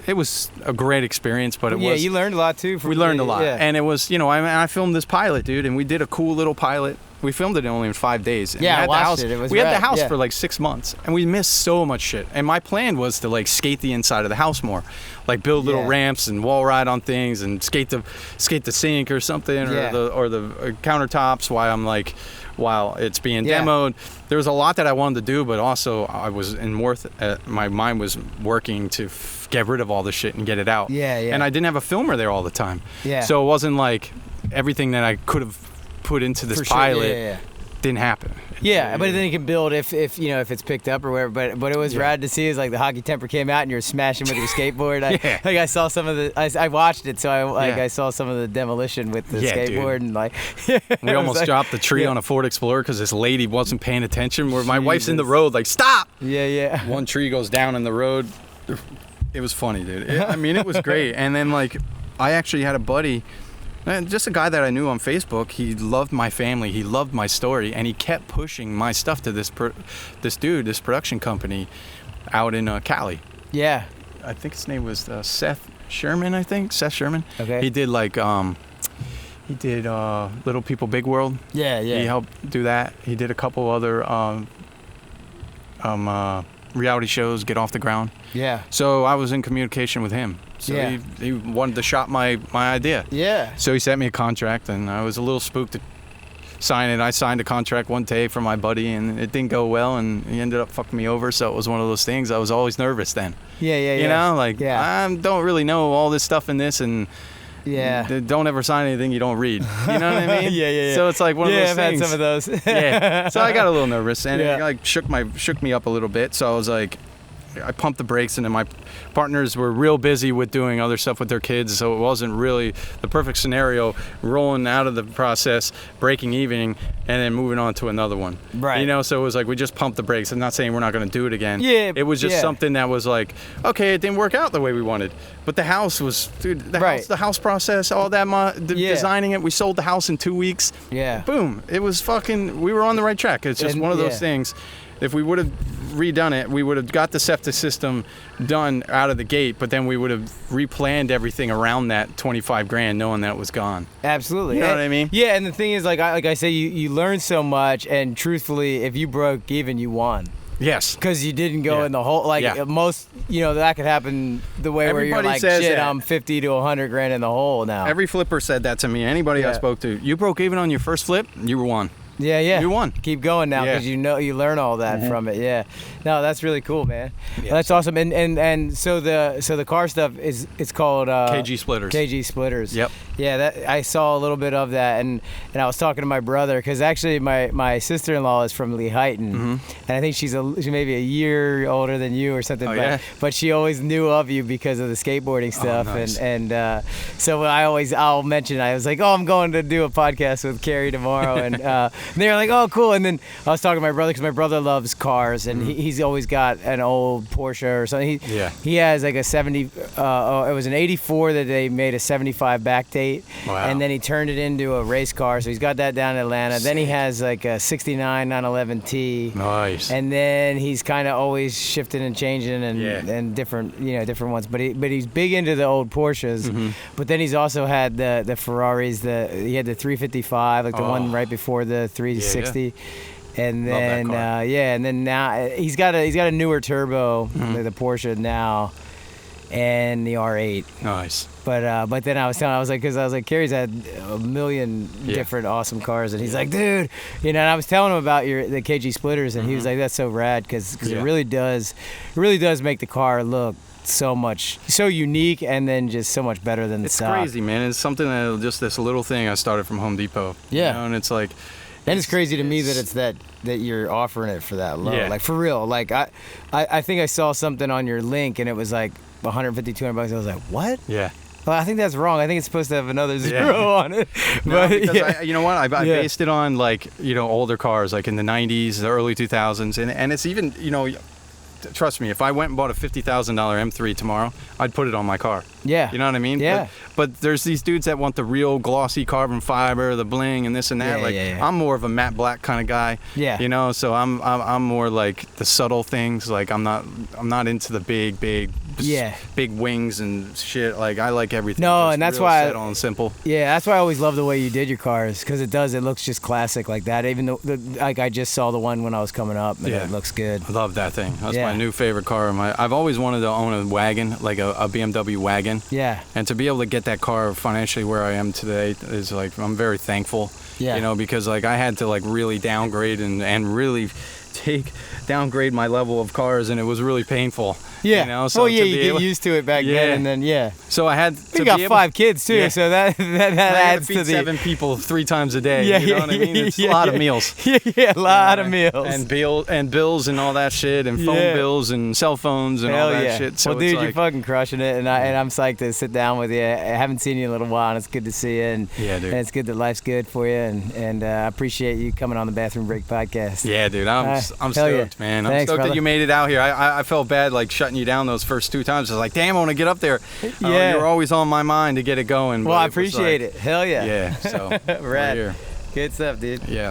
it was a great experience, but you learned a lot too. We learned a lot, and it was, I filmed this pilot, dude, and we did a cool little pilot. We filmed it only in 5 days. And I watched it. It was we had the house for like 6 months, and we missed so much shit. And my plan was to like skate the inside of the house more, like build little ramps and wall ride on things and skate the sink or something, or the countertops while it's being demoed. There was a lot that I wanted to do, but also I was my mind was working to get rid of all the shit and get it out. And I didn't have a filmer there all the time. So it wasn't like everything that I could have put into this pilot didn't happen. But then you can build if it's picked up or whatever. But it was rad to see is like the hockey temper came out and you're smashing with your skateboard. I saw some of the I watched it, so I saw some of the demolition with the skateboard, dude. And like we almost dropped the tree on a Ford Explorer because this lady wasn't paying attention. Where my wife's in the road, like stop. One tree goes down in the road. It was funny, dude. It was great. And then like I actually had a buddy. Just a guy that I knew on Facebook. He loved my family. He loved my story, and he kept pushing my stuff to this production company out in Cali. Yeah. I think his name was Seth Sherman. Seth Sherman. Okay. He did Little People Big World. Yeah. He helped do that. He did a couple other reality shows get off the ground. Yeah. So I was in communication with him. So he wanted to shop my idea. Yeah. So he sent me a contract, and I was a little spooked to sign it. I signed a contract one day for my buddy, and it didn't go well, and he ended up fucking me over. So it was one of those things. I was always nervous then. I don't really know all this stuff in this, and don't ever sign anything you don't read. You know what I mean? So it's like one of those things. I've had some of those. So I got a little nervous, and it like shook me up a little bit. So I was like, I pumped the brakes, and then my partners were real busy with doing other stuff with their kids, so it wasn't really the perfect scenario, rolling out of the process, breaking even, and then moving on to another one. Right. So it was like we just pumped the brakes. I'm not saying we're not going to do it again. Yeah. It was just something that was like, okay, it didn't work out the way we wanted, but the house was, dude, the house process, all that, designing it, we sold the house in 2 weeks. Yeah. Boom. It was we were on the right track. It's just one of those things. If we would have redone it, we would have got the septic system done out of the gate, but then we would have replanned everything around that $25,000, knowing that it was gone. Absolutely. You know what I mean? Yeah, and the thing is, like I say, you learn so much, and truthfully, if you broke even, you won. Yes. Because you didn't go in the hole. Most, that could happen the way Everybody where you're like, shit, I'm 50 to 100 grand in the hole now. Every flipper said that to me. Anybody I spoke to, you broke even on your first flip, you were won. Yeah. You won. Keep going now because you learn all that from it. Yeah. No, that's really cool, man. Yeah. That's awesome. And so the car stuff it's called KG Splitters. KG Splitters. Yep. Yeah, that I saw a little bit of that, and I was talking to my brother because actually my sister-in-law is from Lehighton, and I think she's maybe a year older than you or something. But she always knew of you because of the skateboarding stuff, nice. and so I'll mention. I was like, I'm going to do a podcast with Kerry tomorrow, and they were like, oh, cool. And then I was talking to my brother because my brother loves cars, and he's always got an old Porsche or something. He has like a 70. It was an 84 that they made a 75 backdate. Wow. And then he turned it into a race car, so he's got that down in Atlanta. Sick. Then he has like a 69 911T. Nice. And then he's kind of always shifting and changing and different ones. But he's big into the old Porsches. But then he's also had the Ferraris. He had the 355, like the one right before the 360. And then and then now he's got a newer turbo, the Porsche now, and the R8. Nice. But then I was like, Kerry's had a million different awesome cars, and he's like, dude, and I was telling him about the KG Splitters, and he was like, that's so rad because it really does make the car look so unique, and then just so much better than the stock. It's crazy, man. It's something that just this little thing I started from Home Depot. Yeah. And it's like. And it's crazy to me that it's that you're offering it for that low. Like for real. Like I think I saw something on your link and it was like $150, $200. I was like, what? Yeah. Well, I think that's wrong. I think it's supposed to have another zero on it. No, because you know what? I based it on older cars, like in the 90s, the early 2000s, and it's even trust me, if I went and bought a $50,000 M3 tomorrow, I'd put it on my car. Yeah. You know what I mean? Yeah. But there's these dudes that want the real glossy carbon fiber, the bling and this and that. I'm more of a matte black kind of guy. Yeah. You know, so I'm more like the subtle things. Like I'm not into the big wings and shit. Like I like everything. No, and that's why settle and simple. Yeah, that's why I always love the way you did your cars, because it looks just classic like that. Even though like I just saw the one when I was coming up, and it looks good. I love that thing. That's my new favorite car. I've always wanted to own a wagon, like a BMW wagon. Yeah. And to be able to get that car financially where I am today is like, I'm very thankful. Yeah. You know, because like I had to like really downgrade and really downgrade my level of cars, and it was really painful. Yeah. You know, so you get used to it back then, and then So I had to. You got 5 kids too, so that adds to the 7 people 3 times a day. Yeah, you know what I mean? It's a lot of meals. A lot of meals. And bills and all that shit, and phone bills and cell phones and all that shit. So well, dude, you're fucking crushing it, and I'm psyched to sit down with you. I haven't seen you in a little while, and it's good to see you. And dude. And it's good that life's good for you, and I appreciate you coming on the Bathroom Break podcast. Yeah, dude, I'm stoked, man. I'm Thanks, stoked brother. that you made it out here. I felt bad like shutting you down those first 2 times. I was like, damn, I want to get up there. Yeah. You're always on my mind to get it going. Well, I appreciate it. Hell yeah. Yeah, so Rad. here. Good stuff, dude. Yeah.